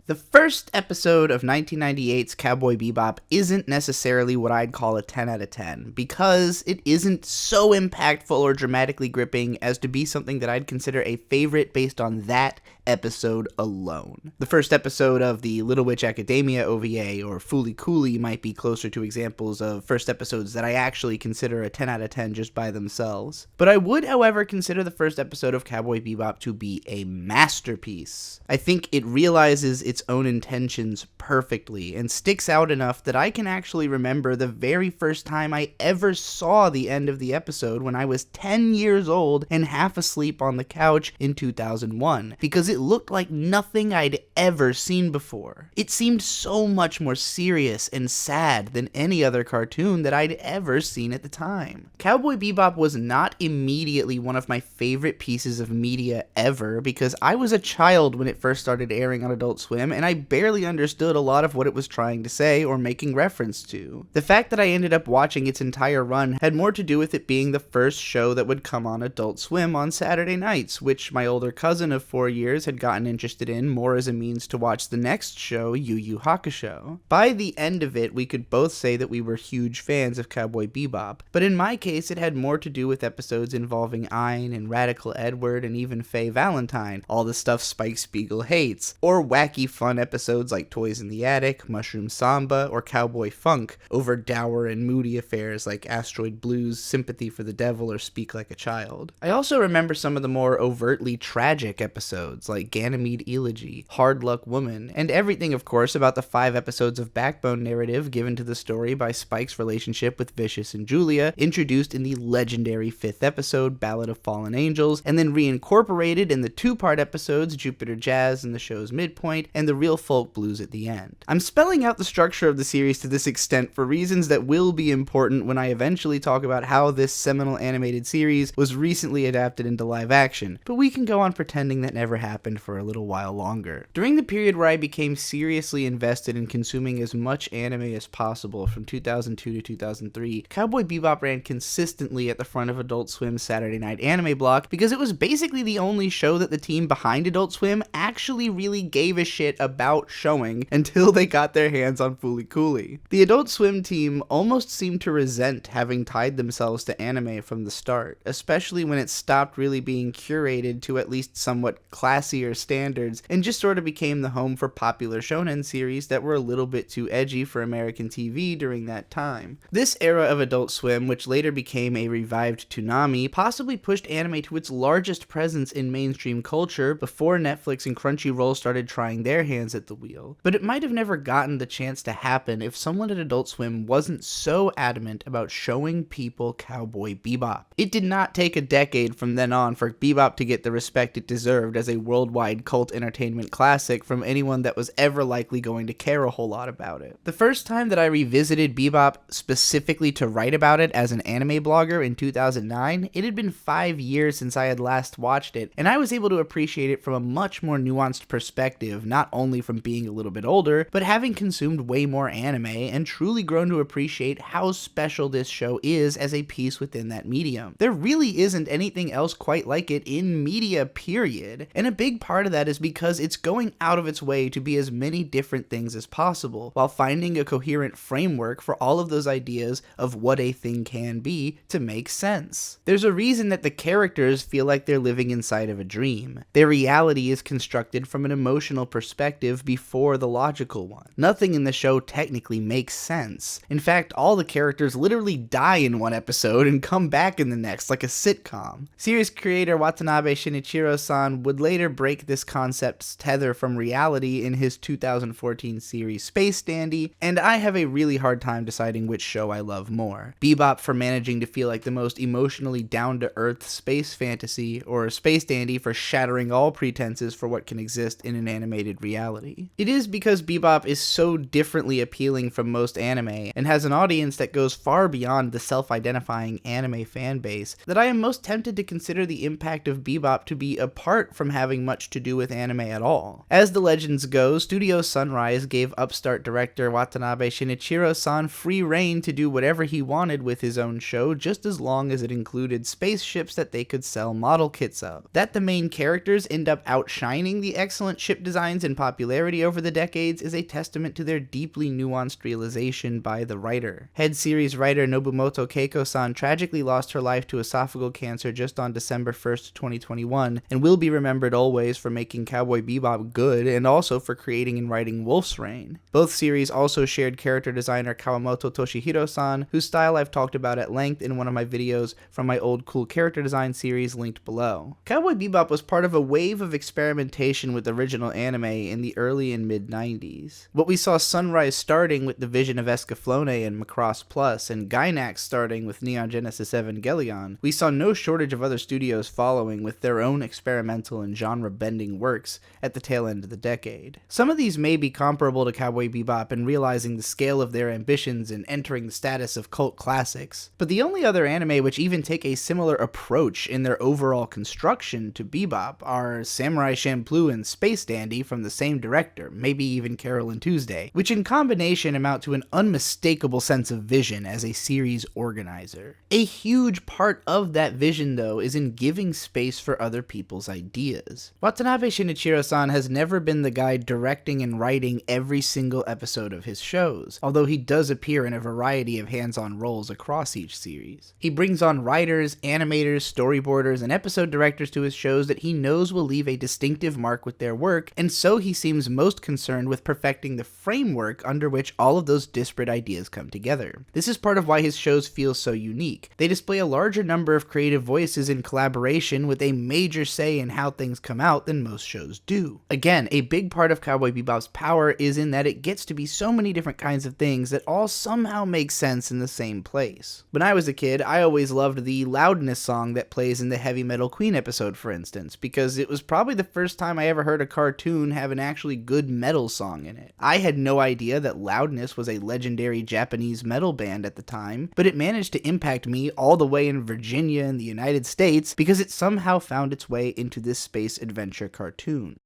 The first episode of 1998's Cowboy Bebop isn't necessarily what I'd call a 10 out of 10, because it isn't so impactful or dramatically gripping as to be something that I'd consider a favorite based on that episode alone. The first episode of the Little Witch Academia OVA or Fooly Cooly might be closer to examples of first episodes that I actually consider a 10 out of 10 just by themselves. But I would, however, consider the first episode of Cowboy Bebop to be a masterpiece. I think it realizes its own intentions perfectly and sticks out enough that I can actually remember the very first time I ever saw the end of the episode when I was 10 years old and half asleep on the couch in 2001, because it looked like nothing I'd ever seen before. It seemed so much more serious and sad than any other cartoon that I'd ever seen at the time. Cowboy Bebop was not immediately one of my favorite pieces of media ever, because I was a child when it first started airing on Adult Swim, and I barely understood a lot of what it was trying to say or making reference to. The fact that I ended up watching its entire run had more to do with it being the first show that would come on Adult Swim on Saturday nights, which my older cousin of 4 years had gotten interested in more as a means to watch the next show, Yu Yu Hakusho. By the end of it, we could both say that we were huge fans of Cowboy Bebop, but in my case it had more to do with episodes involving Ein and Radical Edward and even Faye Valentine, all the stuff Spike Spiegel hates, or wacky fun episodes like Toys in the Attic, Mushroom Samba, or Cowboy Funk, over dour and moody affairs like Asteroid Blues, Sympathy for the Devil, or Speak Like a Child. I also remember some of the more overtly tragic episodes like Ganymede Elegy, Hard Luck Woman, and everything, of course, about the 5 episodes of backbone narrative given to the story by Spike's relationship with Vicious and Julia, introduced in the legendary 5th episode, Ballad of Fallen Angels, and then reincorporated in the 2-part episodes, Jupiter Jazz in the show's midpoint, and the Real Folk Blues at the end. I'm spelling out the structure of the series to this extent for reasons that will be important when I eventually talk about how this seminal animated series was recently adapted into live action, but we can go on pretending that never happened for a little while longer. During the period where I became seriously invested in consuming as much anime as possible from 2002 to 2003, Cowboy Bebop ran consistently at the front of Adult Swim's Saturday night anime block because it was basically the only show that the team behind Adult Swim actually really gave a shit about showing until they got their hands on Fooly Cooly. The Adult Swim team almost seemed to resent having tied themselves to anime from the start, especially when it stopped really being curated to at least somewhat classier standards and just sort of became the home for popular shonen series that were a little bit too edgy for American TV during that time. This era of Adult Swim, which later became a revived Toonami, possibly pushed anime to its largest presence in mainstream culture before Netflix and Crunchyroll started trying their hands at the wheel. But it might have never gotten the chance to happen if someone at Adult Swim wasn't so adamant about showing people Cowboy Bebop. It did not take a decade from then on for Bebop to get the respect it deserved as a worldwide cult entertainment classic from anyone that was ever likely going to care a whole lot about it. The first time that I revisited Bebop specifically to write about it as an anime blogger in 2009, it had been 5 years since I had last watched it, and I was able to appreciate it from a much more nuanced perspective, not only from being a little bit older, but having consumed way more anime and truly grown to appreciate how special this show is as a piece within that medium. There really isn't anything else quite like it in media, period, and a big part of that is because it's going out of its way to be as many different things as possible, while finding a coherent framework for all of those ideas of what a thing can be to make sense. There's a reason that the characters feel like they're living inside of a dream. Their reality is constructed from an emotional perspective before the logical one. Nothing in the show technically makes sense. In fact, all the characters literally die in one episode and come back in the next, like a sitcom. Series creator Watanabe Shinichiro-san would later break this concept's tether from reality in his 2014 series Space Dandy, and I have a really hard time deciding which show I love more. Bebop for managing to feel like the most emotionally down-to-earth space fantasy, or Space Dandy for shattering all pretenses for what can exist in an animated reality. It is because Bebop is so differently appealing from most anime, and has an audience that goes far beyond the self-identifying anime fanbase, that I am most tempted to consider the impact of Bebop to be apart from having much to do with anime at all. As the legends go, Studio Sunrise gave upstart director Watanabe Shinichiro-san free rein to do whatever he wanted with his own show, just as long as it included spaceships that they could sell model kits of. That the main characters end up outshining the excellent ship designs in popularity over the decades is a testament to their deeply nuanced realization by the writer. Head series writer Nobumoto Keiko-san tragically lost her life to esophageal cancer just on December 1st, 2021, and will be remembered always for making Cowboy Bebop good and also for creating and writing Wolf's Rain. Both series also shared character designer Kawamoto Toshihiro-san, whose style I've talked about at length in one of my videos from my old cool character design series linked below. Cowboy Bebop was part of a wave of experimentation with original anime in the early and mid-90s. What we saw Sunrise starting with the vision of Escaflowne and Macross Plus, and Gainax starting with Neon Genesis Evangelion, we saw no shortage of other studios following with their own experimental and genre-bending works at the tail end of the decade. Some of these may be comparable to Cowboy Bebop in realizing the scale of their ambitions and entering the status of cult classics, but the only other anime which even take a similar approach in their overall construction to Bebop are Samurai Champloo and Space Dandy from the same director, maybe even Carol and Tuesday, which in combination amount to an unmistakable sense of vision as a series organizer. A huge part of that vision, though, is in giving space for other people's ideas. Watanabe Shinichiro-san has never been the guy directing and writing every single episode of his shows, although he does appear in a variety of hands-on roles across each series. He brings on writers, animators, storyboarders, and episode directors to his shows that he knows will leave a distinctive mark with their work, and so he seems most concerned with perfecting the framework under which all of those disparate ideas come together. This is part of why his shows feel so unique. They display a larger number of creative voices in collaboration with a major say in how things come out than most shows do. Again, a big part of Cowboy Bebop's power is in that it gets to be so many different kinds of things that all somehow make sense in the same place. When I was a kid, I always loved the Loudness song that plays in the Heavy Metal Queen episode, for instance, because it was probably the first time I ever heard a cartoon have an actually good metal song in it. I had no idea that Loudness was a legendary Japanese metal band at the time, but it managed to impact me all the way in Virginia in the United States because it somehow found its way into this space adventure cartoon.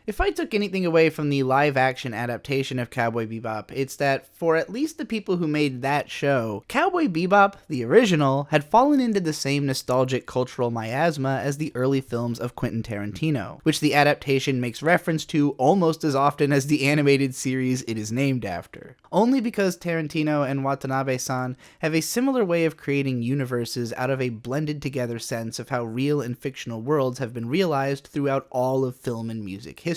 If I took anything away from the live-action adaptation of Cowboy Bebop, it's that, for at least the people who made that show, Cowboy Bebop, the original, had fallen into the same nostalgic cultural miasma as the early films of Quentin Tarantino, which the adaptation makes reference to almost as often as the animated series it is named after. Only because Tarantino and Watanabe-san have a similar way of creating universes out of a blended-together sense of how real and fictional worlds have been realized throughout all of film and music history.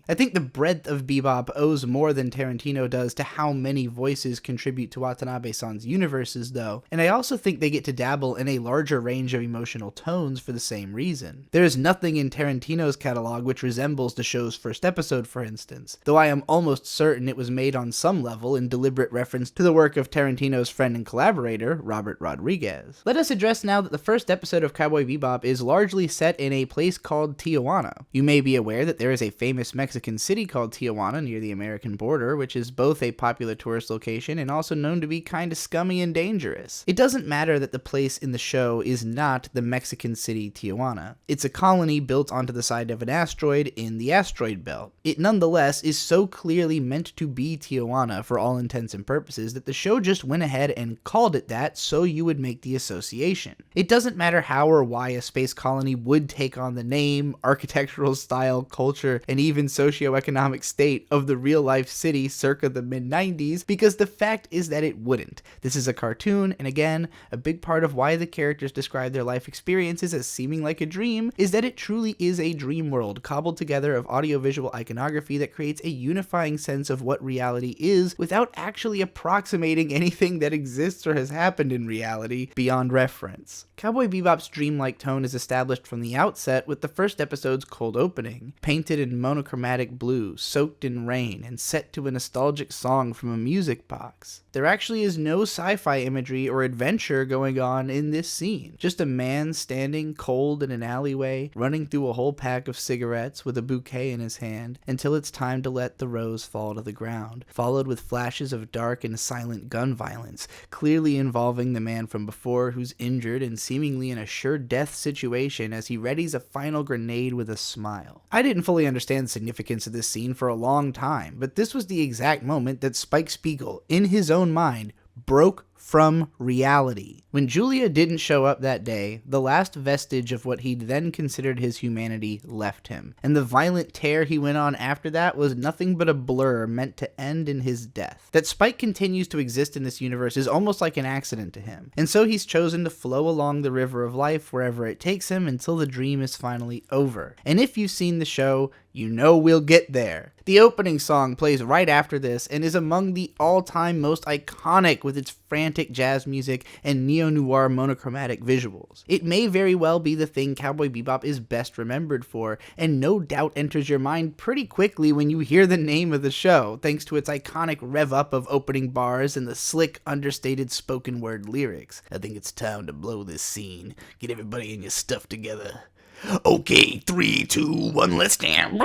I think the breadth of Bebop owes more than Tarantino does to how many voices contribute to Watanabe-san's universes, though, and I also think they get to dabble in a larger range of emotional tones for the same reason. There is nothing in Tarantino's catalog which resembles the show's first episode, for instance, though I am almost certain it was made on some level in deliberate reference to the work of Tarantino's friend and collaborator, Robert Rodriguez. Let us address now that the first episode of Cowboy Bebop is largely set in a place called Tijuana. You may be aware that there is a famous Mexican city called Tijuana near the American border, which is both a popular tourist location and also known to be kinda scummy and dangerous. It doesn't matter that the place in the show is not the Mexican city Tijuana. It's a colony built onto the side of an asteroid in the asteroid belt. It nonetheless is so clearly meant to be Tijuana for all intents and purposes that the show just went ahead and called it that so you would make the association. It doesn't matter how or why a space colony would take on the name, architectural style, culture, and even socioeconomic state of the real-life city circa the mid-90s, because the fact is that it wouldn't. This is a cartoon, and again, a big part of why the characters describe their life experiences as seeming like a dream is that it truly is a dream world cobbled together of audiovisual iconography that creates a unifying sense of what reality is without actually approximating anything that exists or has happened in reality beyond reference. Cowboy Bebop's dreamlike tone is established from the outset with the first episode's cold opening, painted in monochromatic blue, soaked in rain, and set to a nostalgic song from a music box. There actually is no sci-fi imagery or adventure going on in this scene. Just a man standing cold in an alleyway, running through a whole pack of cigarettes with a bouquet in his hand, until it's time to let the rose fall to the ground, followed with flashes of dark and silent gun violence, clearly involving the man from before who's injured and seemingly in a sure death situation as he readies a final grenade with a smile. I didn't fully understand understand the significance of this scene for a long time, but this was the exact moment that Spike Spiegel, in his own mind, broke from reality. When Julia didn't show up that day, the last vestige of what he'd then considered his humanity left him, and the violent tear he went on after that was nothing but a blur meant to end in his death. That Spike continues to exist in this universe is almost like an accident to him, and so he's chosen to flow along the river of life wherever it takes him until the dream is finally over. And if you've seen the show, you know we'll get there. The opening song plays right after this and is among the all-time most iconic with its frantic jazz music and neo-noir monochromatic visuals. It may very well be the thing Cowboy Bebop is best remembered for, and no doubt enters your mind pretty quickly when you hear the name of the show, thanks to its iconic rev-up of opening bars and the slick, understated spoken word lyrics. I think it's time to blow this scene. Get everybody in your stuff together. Okay, 3, 2, 1, let's jam.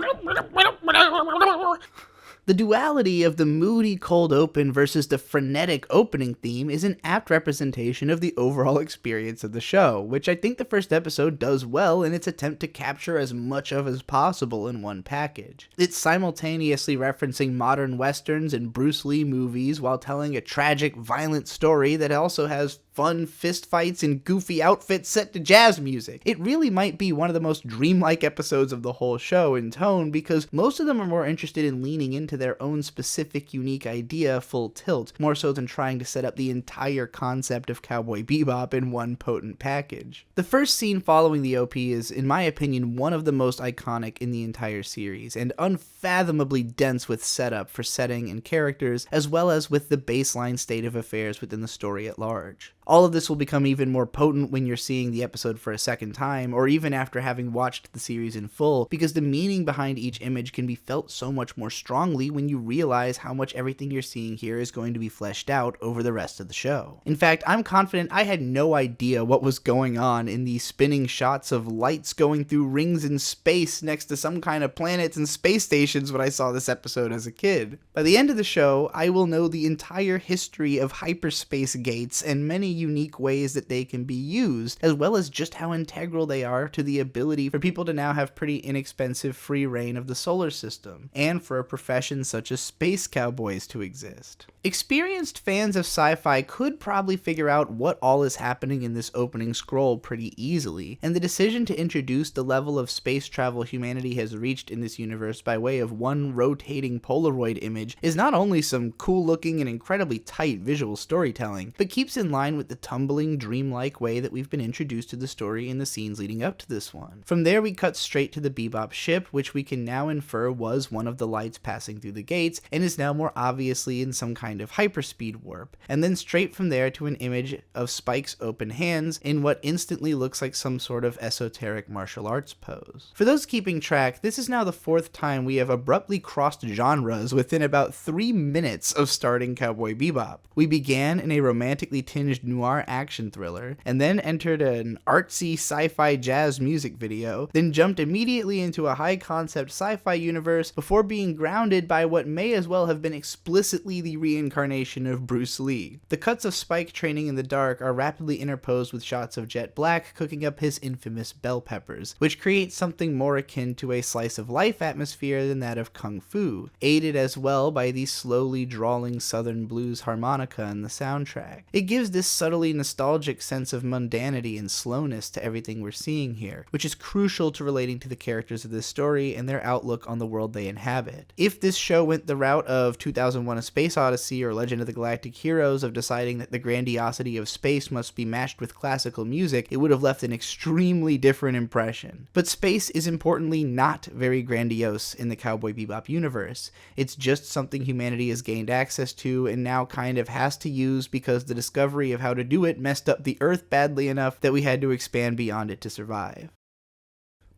The duality of the moody cold open versus the frenetic opening theme is an apt representation of the overall experience of the show, which I think the first episode does well in its attempt to capture as much of as possible in one package. It's simultaneously referencing modern westerns and Bruce Lee movies while telling a tragic, violent story that also has fun fistfights and goofy outfits set to jazz music. It really might be one of the most dreamlike episodes of the whole show in tone, because most of them are more interested in leaning into their own specific unique idea full tilt, more so than trying to set up the entire concept of Cowboy Bebop in one potent package. The first scene following the OP is, in my opinion, one of the most iconic in the entire series, and unfathomably dense with setup for setting and characters, as well as with the baseline state of affairs within the story at large. All of this will become even more potent when you're seeing the episode for a second time, or even after having watched the series in full, because the meaning behind each image can be felt so much more strongly when you realize how much everything you're seeing here is going to be fleshed out over the rest of the show. In fact, I'm confident I had no idea what was going on in these spinning shots of lights going through rings in space next to some kind of planets and space stations when I saw this episode as a kid. By the end of the show, I will know the entire history of hyperspace gates and many unique ways that they can be used, as well as just how integral they are to the ability for people to now have pretty inexpensive free reign of the solar system, and for a profession such as space cowboys to exist. Experienced fans of sci-fi could probably figure out what all is happening in this opening scroll pretty easily, and the decision to introduce the level of space travel humanity has reached in this universe by way of one rotating Polaroid image is not only some cool looking and incredibly tight visual storytelling, but keeps in line with the tumbling, dreamlike way that we've been introduced to the story in the scenes leading up to this one. From there we cut straight to the Bebop ship, which we can now infer was one of the lights passing through the gates, and is now more obviously in some kind of hyperspeed warp, and then straight from there to an image of Spike's open hands in what instantly looks like some sort of esoteric martial arts pose. For those keeping track, this is now the fourth time we have abruptly crossed genres within about 3 minutes of starting Cowboy Bebop. We began in a romantically tinged noir action thriller, and then entered an artsy sci-fi jazz music video, then jumped immediately into a high-concept sci-fi universe before being grounded by what may as well have been explicitly the reincarnation of Bruce Lee. The cuts of Spike training in the dark are rapidly interposed with shots of Jet Black cooking up his infamous bell peppers, which creates something more akin to a slice-of-life atmosphere than that of Kung Fu, aided as well by the slowly drawling southern blues harmonica in the soundtrack. It gives this subtly nostalgic sense of mundanity and slowness to everything we're seeing here, which is crucial to relating to the characters of this story and their outlook on the world they inhabit. If this show went the route of 2001: A Space Odyssey or Legend of the Galactic Heroes of deciding that the grandiosity of space must be matched with classical music, it would have left an extremely different impression. But space is importantly not very grandiose in the Cowboy Bebop universe. It's just something humanity has gained access to and now kind of has to use because the discovery of how to do it messed up the Earth badly enough that we had to expand beyond it to survive.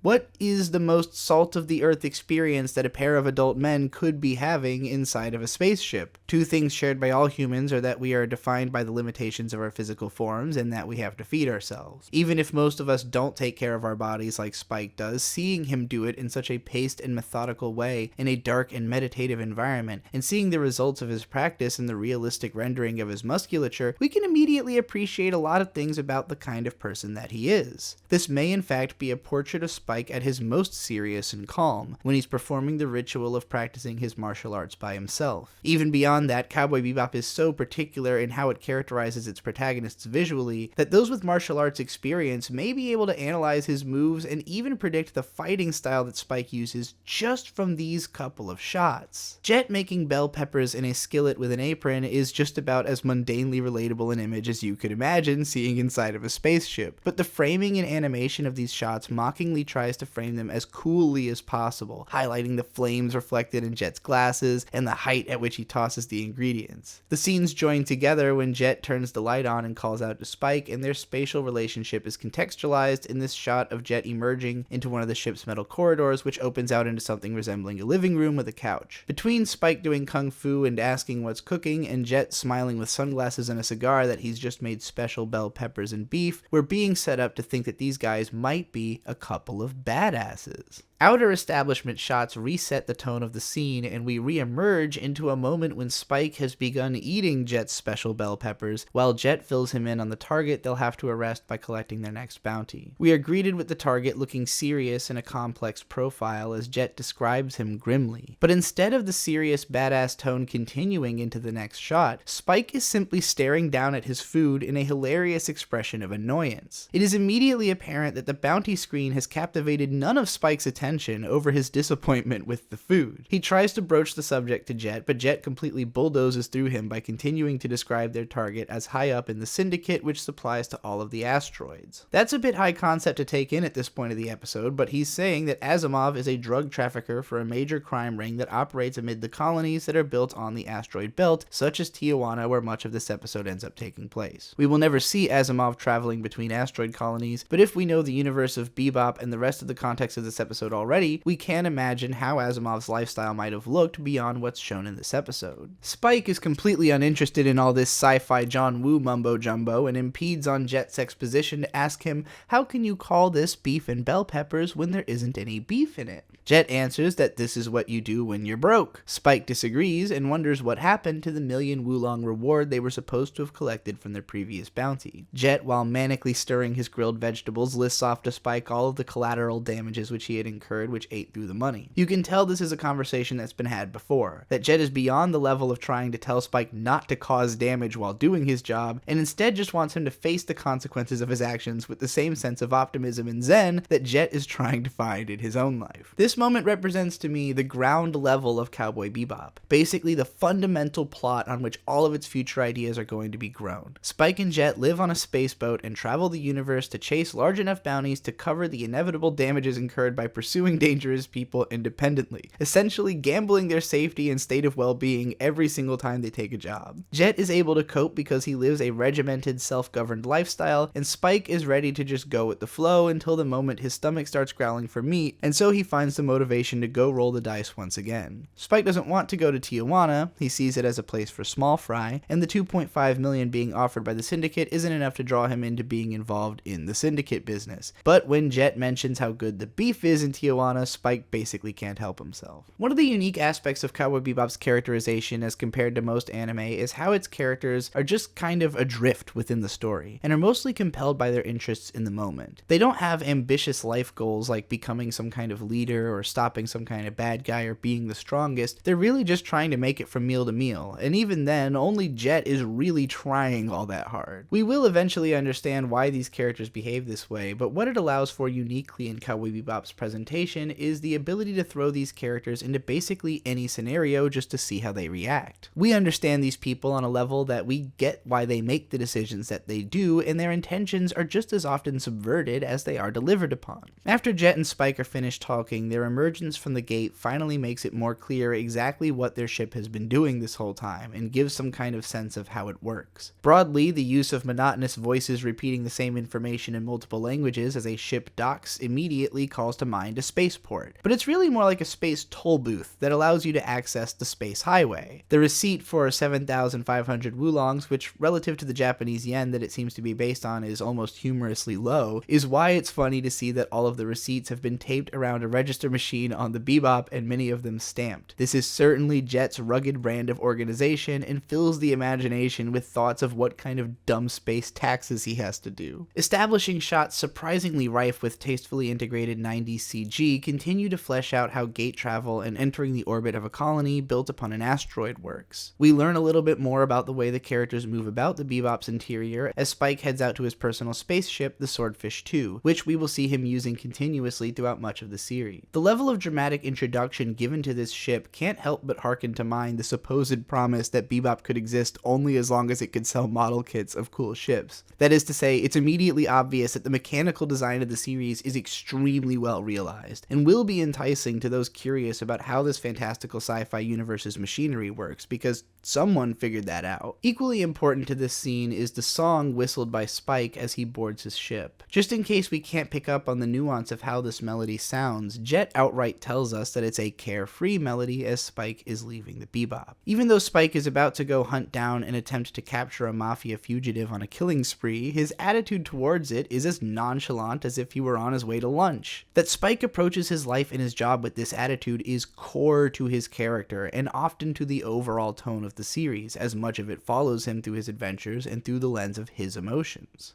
What is the most salt-of-the-earth experience that a pair of adult men could be having inside of a spaceship? Two things shared by all humans are that we are defined by the limitations of our physical forms and that we have to feed ourselves. Even if most of us don't take care of our bodies like Spike does, seeing him do it in such a paced and methodical way in a dark and meditative environment, and seeing the results of his practice in the realistic rendering of his musculature, we can immediately appreciate a lot of things about the kind of person that he is. This may in fact be a portrait of Spike Spike at his most serious and calm, when he's performing the ritual of practicing his martial arts by himself. Even beyond that, Cowboy Bebop is so particular in how it characterizes its protagonists visually that those with martial arts experience may be able to analyze his moves and even predict the fighting style that Spike uses just from these couple of shots. Jet making bell peppers in a skillet with an apron is just about as mundanely relatable an image as you could imagine seeing inside of a spaceship, but the framing and animation of these shots mockingly tries to frame them as coolly as possible, highlighting the flames reflected in Jet's glasses and the height at which he tosses the ingredients. The scenes join together when Jet turns the light on and calls out to Spike, and their spatial relationship is contextualized in this shot of Jet emerging into one of the ship's metal corridors, which opens out into something resembling a living room with a couch. Between Spike doing kung fu and asking what's cooking, and Jet smiling with sunglasses and a cigar that he's just made special bell peppers and beef, we're being set up to think that these guys might be a couple of badasses. Outer establishment shots reset the tone of the scene, and we re-emerge into a moment when Spike has begun eating Jet's special bell peppers, while Jet fills him in on the target they'll have to arrest by collecting their next bounty. We are greeted with the target looking serious in a complex profile as Jet describes him grimly. But instead of the serious badass tone continuing into the next shot, Spike is simply staring down at his food in a hilarious expression of annoyance. It is immediately apparent that the bounty screen has captivated none of Spike's attention over his disappointment with the food. He tries to broach the subject to Jet, but Jet completely bulldozes through him by continuing to describe their target as high up in the syndicate, which supplies to all of the asteroids. That's a bit high concept to take in at this point of the episode, but he's saying that Asimov is a drug trafficker for a major crime ring that operates amid the colonies that are built on the asteroid belt, such as Tijuana, where much of this episode ends up taking place. We will never see Asimov traveling between asteroid colonies, but if we know the universe of Bebop and the rest of the context of this episode already, we can imagine how Asimov's lifestyle might have looked beyond what's shown in this episode. Spike is completely uninterested in all this sci-fi John Woo mumbo-jumbo and impedes on Jet's exposition to ask him, how can you call this beef and bell peppers when there isn't any beef in it? Jet answers that this is what you do when you're broke. Spike disagrees and wonders what happened to the million Wulong reward they were supposed to have collected from their previous bounty. Jet, while manically stirring his grilled vegetables, lists off to Spike all of the collateral damages which he had incurred, which ate through the money. You can tell this is a conversation that's been had before, that Jet is beyond the level of trying to tell Spike not to cause damage while doing his job, and instead just wants him to face the consequences of his actions with the same sense of optimism and zen that Jet is trying to find in his own life. This moment represents to me the ground level of Cowboy Bebop, basically the fundamental plot on which all of its future ideas are going to be grown. Spike and Jet live on a spaceboat and travel the universe to chase large enough bounties to cover the inevitable damages incurred by pursuing dangerous people independently, essentially gambling their safety and state of well-being every single time they take a job. Jet is able to cope because he lives a regimented, self-governed lifestyle, and Spike is ready to just go with the flow until the moment his stomach starts growling for meat, and so he finds the motivation to go roll the dice once again. Spike doesn't want to go to Tijuana, he sees it as a place for small fry, and the $2.5 million being offered by the syndicate isn't enough to draw him into being involved in the syndicate business. But when Jet mentions how good the beef is in Tijuana, Spike basically can't help himself. One of the unique aspects of Cowboy Bebop's characterization as compared to most anime is how its characters are just kind of adrift within the story, and are mostly compelled by their interests in the moment. They don't have ambitious life goals like becoming some kind of leader or stopping some kind of bad guy or being the strongest. They're really just trying to make it from meal to meal, and even then, only Jet is really trying all that hard. We will eventually understand why these characters behave this way, but what it allows for uniquely in Cowboy Bebop's presentation is the ability to throw these characters into basically any scenario just to see how they react. We understand these people on a level that we get why they make the decisions that they do, and their intentions are just as often subverted as they are delivered upon. After Jet and Spike are finished talking, their emergence from the gate finally makes it more clear exactly what their ship has been doing this whole time, and gives some kind of sense of how it works. Broadly, the use of monotonous voices repeating the same information in multiple languages as a ship docks immediately calls to mind a spaceport, but it's really more like a space toll booth that allows you to access the space highway. The receipt for 7,500 wulongs, which relative to the Japanese yen that it seems to be based on is almost humorously low, is why it's funny to see that all of the receipts have been taped around a register machine on the Bebop and many of them stamped. This is certainly Jet's rugged brand of organization and fills the imagination with thoughts of what kind of dumb space taxes he has to do. Establishing shots surprisingly rife with tastefully integrated 90s CG continue to flesh out how gate travel and entering the orbit of a colony built upon an asteroid works. We learn a little bit more about the way the characters move about the Bebop's interior as Spike heads out to his personal spaceship, the Swordfish 2, which we will see him using continuously throughout much of the series. The level of dramatic introduction given to this ship can't help but harken to mind the supposed promise that Bebop could exist only as long as it could sell model kits of cool ships. That is to say, it's immediately obvious that the mechanical design of the series is extremely well realized, and will be enticing to those curious about how this fantastical sci-fi universe's machinery works, because someone figured that out. Equally important to this scene is the song whistled by Spike as he boards his ship. Just in case we can't pick up on the nuance of how this melody sounds, Jet outright tells us that it's a carefree melody as Spike is leaving the Bebop. Even though Spike is about to go hunt down and attempt to capture a mafia fugitive on a killing spree, his attitude towards it is as nonchalant as if he were on his way to lunch. That Spike approaches his life and his job with this attitude is core to his character and often to the overall tone of the series, as much of it follows him through his adventures and through the lens of his emotions.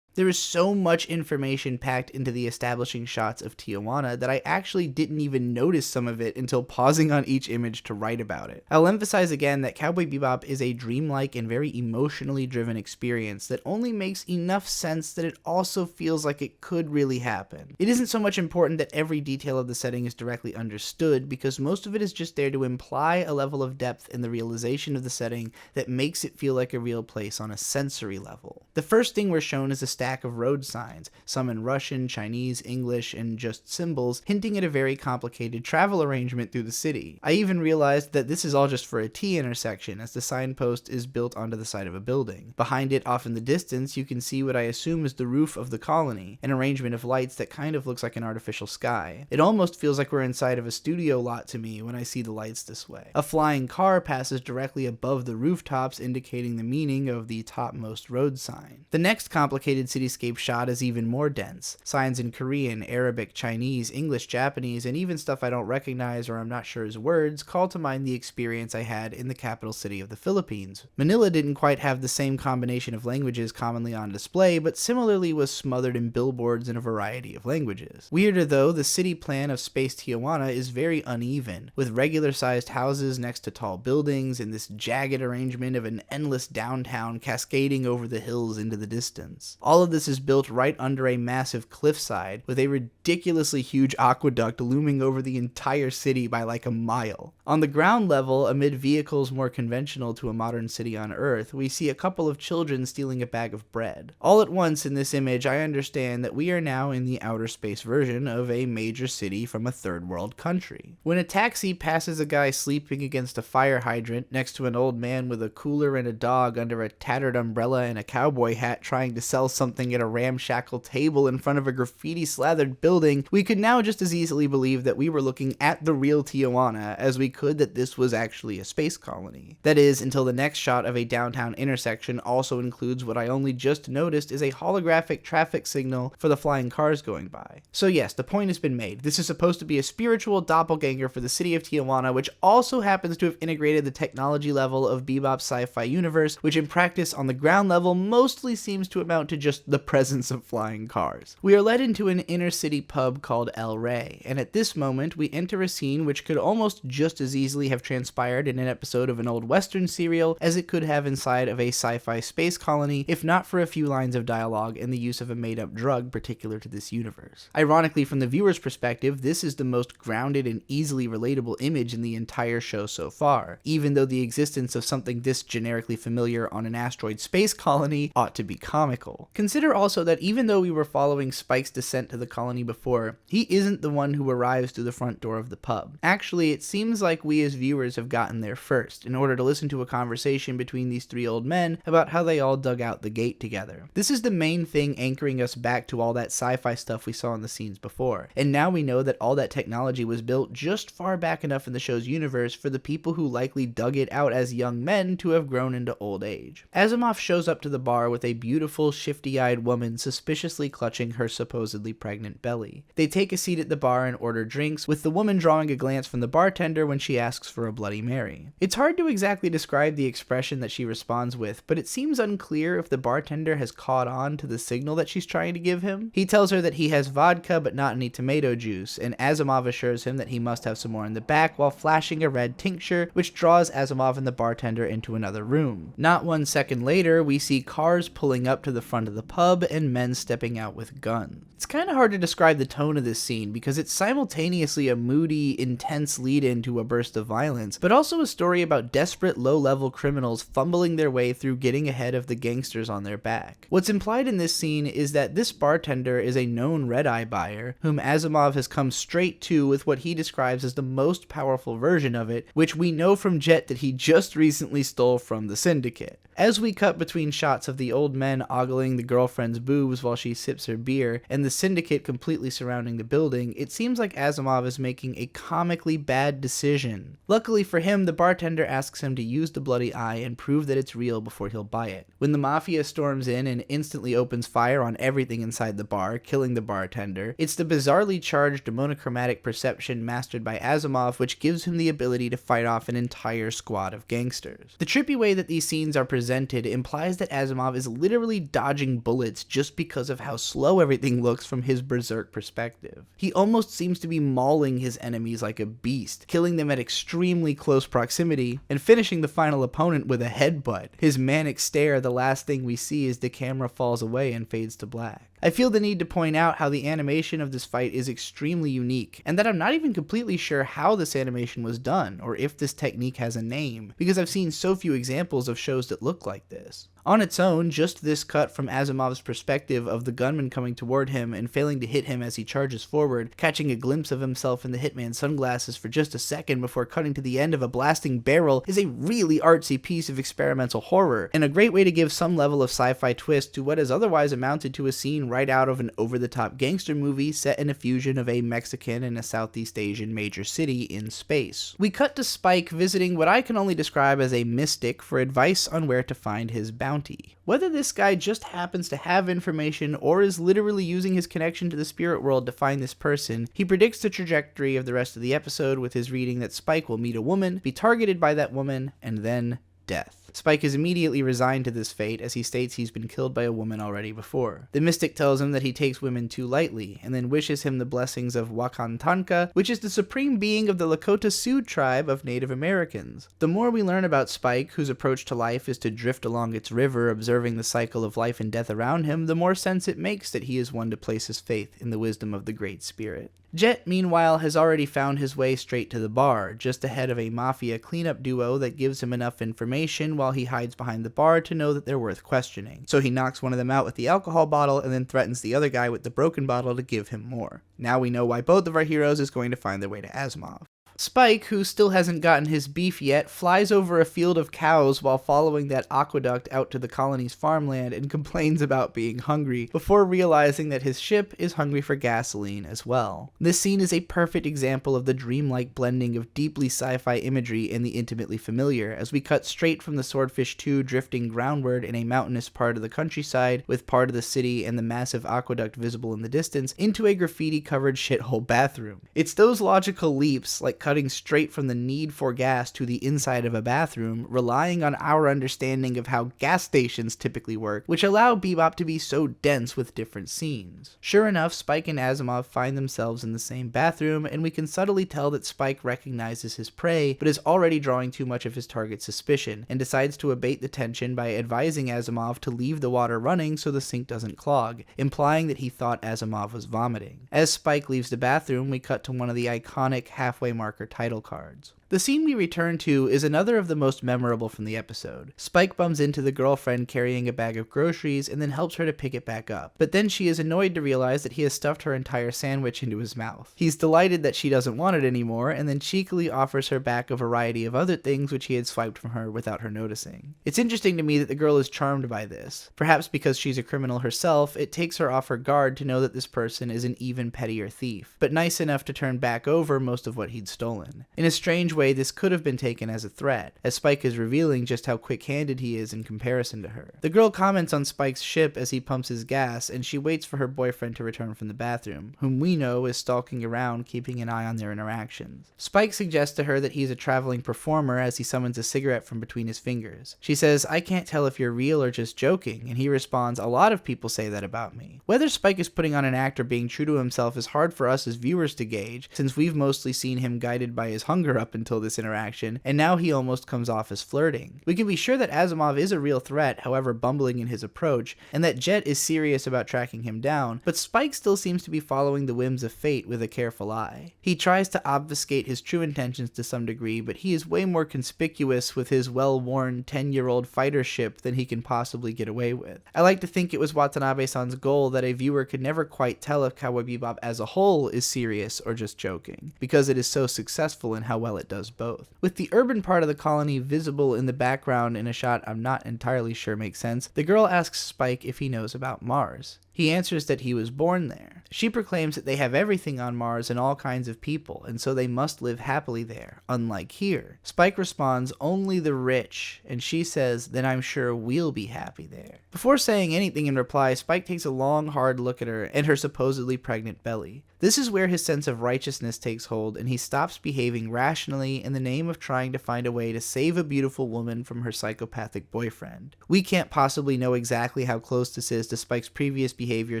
There is so much information packed into the establishing shots of Tijuana that I actually didn't even notice some of it until pausing on each image to write about it. I'll emphasize again that Cowboy Bebop is a dreamlike and very emotionally driven experience that only makes enough sense that it also feels like it could really happen. It isn't so much important that every detail of the setting is directly understood, because most of it is just there to imply a level of depth in the realization of the setting that makes it feel like a real place on a sensory level. The first thing we're shown is a stack of road signs, some in Russian, Chinese, English, and just symbols, hinting at a very complicated travel arrangement through the city. I even realized that this is all just for a T intersection, as the signpost is built onto the side of a building. Behind it, off in the distance, you can see what I assume is the roof of the colony, an arrangement of lights that kind of looks like an artificial sky. It almost feels like we're inside of a studio lot to me when I see the lights this way. A flying car passes directly above the rooftops, indicating the meaning of the topmost road sign. The next complicated cityscape shot is even more dense. Signs in Korean, Arabic, Chinese, English, Japanese, and even stuff I don't recognize or I'm not sure is words call to mind the experience I had in the capital city of the Philippines. Manila didn't quite have the same combination of languages commonly on display, but similarly was smothered in billboards in a variety of languages. Weirder though, the city plan of Space Tijuana is very uneven, with regular-sized houses next to tall buildings and this jagged arrangement of an endless downtown cascading over the hills into the distance. All of this is built right under a massive cliffside, with a ridiculously huge aqueduct looming over the entire city by like a mile. On the ground level, amid vehicles more conventional to a modern city on Earth, we see a couple of children stealing a bag of bread. All at once in this image, I understand that we are now in the outer space version of a major city from a third world country. When a taxi passes a guy sleeping against a fire hydrant next to an old man with a cooler and a dog under a tattered umbrella and a cowboy hat trying to sell something at a ramshackle table in front of a graffiti-slathered building, we could now just as easily believe that we were looking at the real Tijuana as we could that this was actually a space colony. That is, until the next shot of a downtown intersection also includes what I only just noticed is a holographic traffic signal for the flying cars going by. So yes, the point has been made. This is supposed to be a spiritual doppelganger for the city of Tijuana, which also happens to have integrated the technology level of Bebop's sci-fi universe, which in practice on the ground level mostly seems to amount to just the presence of flying cars. We are led into an inner city pub called El Rey, and at this moment we enter a scene which could almost just as easily have transpired in an episode of an old western serial as it could have inside of a sci-fi space colony, if not for a few lines of dialogue and the use of a made-up drug particular to this universe. Ironically, from the viewer's perspective, this is the most grounded and easily relatable image in the entire show so far, even though the existence of something this generically familiar on an asteroid space colony ought to be comical. Consider also that even though we were following Spike's descent to the colony before, he isn't the one who arrives through the front door of the pub. Actually, it seems like like we as viewers have gotten there first, in order to listen to a conversation between these three old men about how they all dug out the gate together. This is the main thing anchoring us back to all that sci-fi stuff we saw in the scenes before, and now we know that all that technology was built just far back enough in the show's universe for the people who likely dug it out as young men to have grown into old age. Asimov shows up to the bar with a beautiful, shifty-eyed woman suspiciously clutching her supposedly pregnant belly. They take a seat at the bar and order drinks, with the woman drawing a glance from the bartender when she asks for a Bloody Mary. It's hard to exactly describe the expression that she responds with, but it seems unclear if the bartender has caught on to the signal that she's trying to give him. He tells her that he has vodka but not any tomato juice, and Asimov assures him that he must have some more in the back while flashing a red tincture, which draws Asimov and the bartender into another room. Not 1 second later, we see cars pulling up to the front of the pub and men stepping out with guns. It's kind of hard to describe the tone of this scene because it's simultaneously a moody, intense lead-in to a burst of violence, but also a story about desperate low-level criminals fumbling their way through getting ahead of the gangsters on their back. What's implied in this scene is that this bartender is a known red-eye buyer, whom Asimov has come straight to with what he describes as the most powerful version of it, which we know from Jet that he just recently stole from the Syndicate. As we cut between shots of the old men ogling the girlfriend's boobs while she sips her beer, and the Syndicate completely surrounding the building, it seems like Asimov is making a comically bad decision. Luckily for him, the bartender asks him to use the bloody eye and prove that it's real before he'll buy it. When the Mafia storms in and instantly opens fire on everything inside the bar, killing the bartender, it's the bizarrely charged monochromatic perception mastered by Asimov which gives him the ability to fight off an entire squad of gangsters. The trippy way that these scenes are presented implies that Asimov is literally dodging bullets just because of how slow everything looks from his berserk perspective. He almost seems to be mauling his enemies like a beast, killing them at extremely close proximity, and finishing the final opponent with a headbutt. His manic stare, the last thing we see as the camera falls away and fades to black. I feel the need to point out how the animation of this fight is extremely unique, and that I'm not even completely sure how this animation was done, or if this technique has a name, because I've seen so few examples of shows that look like this. On its own, just this cut from Asimov's perspective of the gunman coming toward him and failing to hit him as he charges forward, catching a glimpse of himself in the hitman's sunglasses for just a second before cutting to the end of a blasting barrel, is a really artsy piece of experimental horror, and a great way to give some level of sci-fi twist to what has otherwise amounted to a scene right out of an over-the-top gangster movie set in a fusion of a Mexican and a Southeast Asian major city in space. We cut to Spike visiting what I can only describe as a mystic for advice on where to find his bounty. Whether this guy just happens to have information or is literally using his connection to the spirit world to find this person, he predicts the trajectory of the rest of the episode with his reading that Spike will meet a woman, be targeted by that woman, and then death. Spike is immediately resigned to this fate as he states he's been killed by a woman already before. The mystic tells him that he takes women too lightly, and then wishes him the blessings of Wakantanka, which is the supreme being of the Lakota Sioux tribe of Native Americans. The more we learn about Spike, whose approach to life is to drift along its river observing the cycle of life and death around him, the more sense it makes that he is one to place his faith in the wisdom of the Great Spirit. Jet, meanwhile, has already found his way straight to the bar, just ahead of a mafia cleanup duo that gives him enough information while he hides behind the bar to know that they're worth questioning. So he knocks one of them out with the alcohol bottle and then threatens the other guy with the broken bottle to give him more. Now we know why both of our heroes is going to find their way to Asimov. Spike, who still hasn't gotten his beef yet, flies over a field of cows while following that aqueduct out to the colony's farmland and complains about being hungry, before realizing that his ship is hungry for gasoline as well. This scene is a perfect example of the dreamlike blending of deeply sci-fi imagery and the intimately familiar, as we cut straight from the Swordfish 2 drifting groundward in a mountainous part of the countryside, with part of the city and the massive aqueduct visible in the distance, into a graffiti-covered shithole bathroom. It's those logical leaps, like cutting straight from the need for gas to the inside of a bathroom, relying on our understanding of how gas stations typically work, which allow Bebop to be so dense with different scenes. Sure enough, Spike and Asimov find themselves in the same bathroom, and we can subtly tell that Spike recognizes his prey, but is already drawing too much of his target's suspicion, and decides to abate the tension by advising Asimov to leave the water running so the sink doesn't clog, implying that he thought Asimov was vomiting. As Spike leaves the bathroom, we cut to one of the iconic halfway marker title cards. The scene we return to is another of the most memorable from the episode. Spike bumps into the girlfriend carrying a bag of groceries and then helps her to pick it back up. But then she is annoyed to realize that he has stuffed her entire sandwich into his mouth. He's delighted that she doesn't want it anymore and then cheekily offers her back a variety of other things which he had swiped from her without her noticing. It's interesting to me that the girl is charmed by this. Perhaps because she's a criminal herself, it takes her off her guard to know that this person is an even pettier thief, but nice enough to turn back over most of what he'd stolen. In a strange way, this could have been taken as a threat, as Spike is revealing just how quick-handed he is in comparison to her. The girl comments on Spike's ship as he pumps his gas, and she waits for her boyfriend to return from the bathroom, whom we know is stalking around keeping an eye on their interactions. Spike suggests to her that he's a traveling performer as he summons a cigarette from between his fingers. She says, "I can't tell if you're real or just joking," and he responds, "A lot of people say that about me." Whether Spike is putting on an act or being true to himself is hard for us as viewers to gauge, since we've mostly seen him guided by his hunger up until this interaction, and now he almost comes off as flirting. We can be sure that Asimov is a real threat, however bumbling in his approach, and that Jet is serious about tracking him down, but Spike still seems to be following the whims of fate with a careful eye. He tries to obfuscate his true intentions to some degree, but he is way more conspicuous with his well-worn 10-year-old fighter ship than he can possibly get away with. I like to think it was Watanabe-san's goal that a viewer could never quite tell if Cowboy Bebop as a whole is serious or just joking, because it is so successful in how well it does both. With the urban part of the colony visible in the background in a shot I'm not entirely sure makes sense, the girl asks Spike if he knows about Mars. He answers that he was born there. She proclaims that they have everything on Mars and all kinds of people, and so they must live happily there, unlike here. Spike responds, "Only the rich," and she says, "Then I'm sure we'll be happy there." Before saying anything in reply, Spike takes a long, hard look at her and her supposedly pregnant belly. This is where his sense of righteousness takes hold, and he stops behaving rationally in the name of trying to find a way to save a beautiful woman from her psychopathic boyfriend. We can't possibly know exactly how close this is to Spike's previous behavior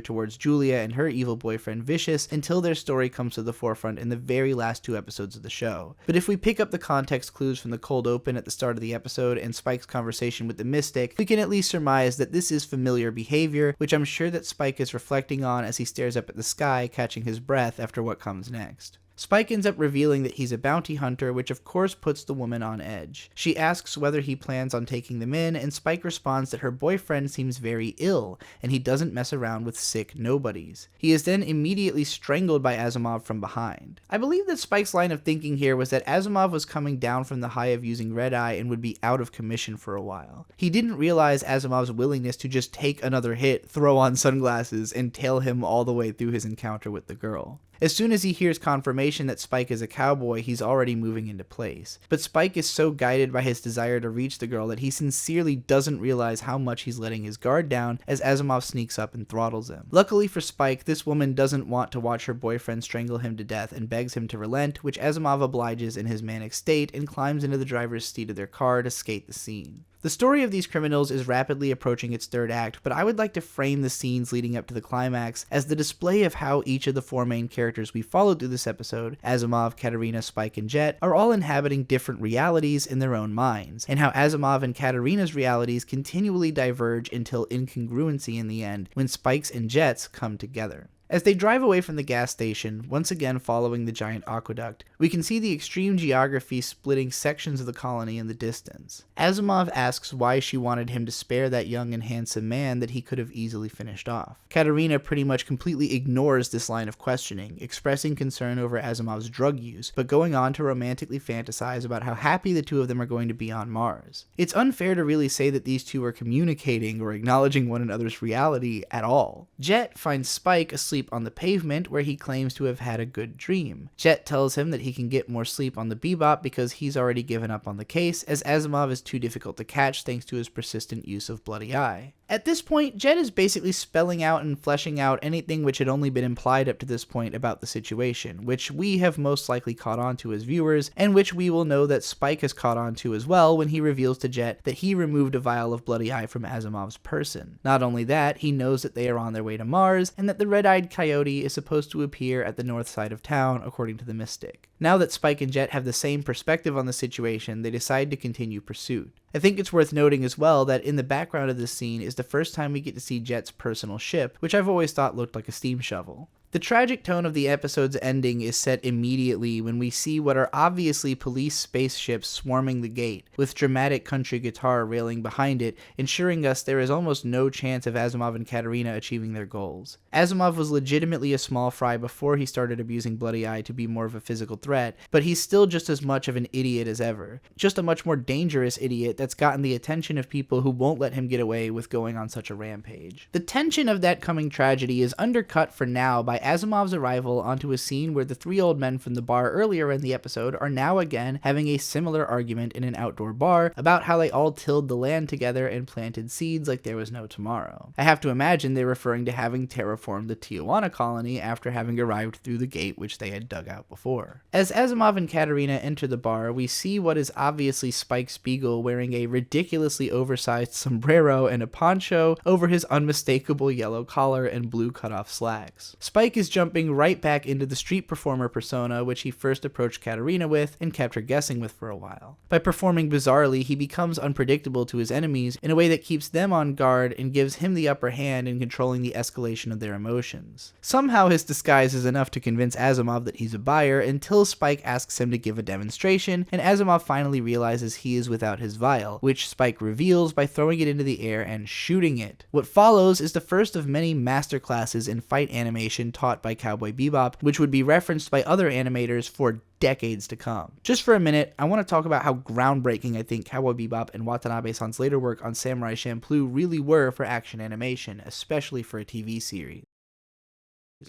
towards Julia and her evil boyfriend Vicious until their story comes to the forefront in the very last 2 episodes of the show. But if we pick up the context clues from the cold open at the start of the episode and Spike's conversation with the Mystic, we can at least surmise that this is familiar behavior, which I'm sure that Spike is reflecting on as he stares up at the sky, catching his breath after what comes next. Spike ends up revealing that he's a bounty hunter, which of course puts the woman on edge. She asks whether he plans on taking them in, and Spike responds that her boyfriend seems very ill, and he doesn't mess around with sick nobodies. He is then immediately strangled by Asimov from behind. I believe that Spike's line of thinking here was that Asimov was coming down from the high of using red eye and would be out of commission for a while. He didn't realize Asimov's willingness to just take another hit, throw on sunglasses, and tail him all the way through his encounter with the girl. As soon as he hears confirmation that Spike is a cowboy, he's already moving into place. But Spike is so guided by his desire to reach the girl that he sincerely doesn't realize how much he's letting his guard down as Asimov sneaks up and throttles him. Luckily for Spike, this woman doesn't want to watch her boyfriend strangle him to death and begs him to relent, which Asimov obliges in his manic state and climbs into the driver's seat of their car to skate the scene. The story of these criminals is rapidly approaching its 3rd act, but I would like to frame the scenes leading up to the climax as the display of how each of the 4 main characters we followed through this episode, Asimov, Katarina, Spike, and Jet, are all inhabiting different realities in their own minds, and how Asimov and Katarina's realities continually diverge until incongruency in the end, when Spike's and Jet's come together. As they drive away from the gas station, once again following the giant aqueduct, we can see the extreme geography splitting sections of the colony in the distance. Asimov asks why she wanted him to spare that young and handsome man that he could have easily finished off. Katarina pretty much completely ignores this line of questioning, expressing concern over Asimov's drug use, but going on to romantically fantasize about how happy the 2 of them are going to be on Mars. It's unfair to really say that these 2 are communicating or acknowledging one another's reality at all. Jet finds Spike asleep on the pavement where he claims to have had a good dream. Jet tells him that he can get more sleep on the Bebop because he's already given up on the case, as Asimov is too difficult to catch thanks to his persistent use of Bloody Eye. At this point, Jet is basically spelling out and fleshing out anything which had only been implied up to this point about the situation, which we have most likely caught on to as viewers, and which we will know that Spike has caught on to as well when he reveals to Jet that he removed a vial of Bloody Eye from Asimov's person. Not only that, he knows that they are on their way to Mars, and that the red-eyed coyote is supposed to appear at the north side of town, according to the Mystic. Now that Spike and Jet have the same perspective on the situation, they decide to continue pursuit. I think it's worth noting as well that in the background of this scene is the first time we get to see Jet's personal ship, which I've always thought looked like a steam shovel. The tragic tone of the episode's ending is set immediately when we see what are obviously police spaceships swarming the gate, with dramatic country guitar railing behind it, ensuring us there is almost no chance of Asimov and Katarina achieving their goals. Asimov was legitimately a small fry before he started abusing Bloody Eye to be more of a physical threat, but he's still just as much of an idiot as ever. Just a much more dangerous idiot that's gotten the attention of people who won't let him get away with going on such a rampage. The tension of that coming tragedy is undercut for now by Asimov's arrival onto a scene where the three old men from the bar earlier in the episode are now again having a similar argument in an outdoor bar about how they all tilled the land together and planted seeds like there was no tomorrow. I have to imagine they're referring to having terraformed the Tijuana colony after having arrived through the gate which they had dug out before. As Asimov and Katarina enter the bar, we see what is obviously Spike Spiegel wearing a ridiculously oversized sombrero and a poncho over his unmistakable yellow collar and blue cutoff slacks. Spike is jumping right back into the street performer persona which he first approached Katarina with and kept her guessing with for a while. By performing bizarrely, he becomes unpredictable to his enemies in a way that keeps them on guard and gives him the upper hand in controlling the escalation of their emotions. Somehow his disguise is enough to convince Asimov that he's a buyer until Spike asks him to give a demonstration, and Asimov finally realizes he is without his vial, which Spike reveals by throwing it into the air and shooting it. What follows is the first of many masterclasses in fight animation taught by Cowboy Bebop, which would be referenced by other animators for decades to come. Just for a minute, I want to talk about how groundbreaking I think Cowboy Bebop and Watanabe-san's later work on Samurai Champloo really were for action animation, especially for a TV series.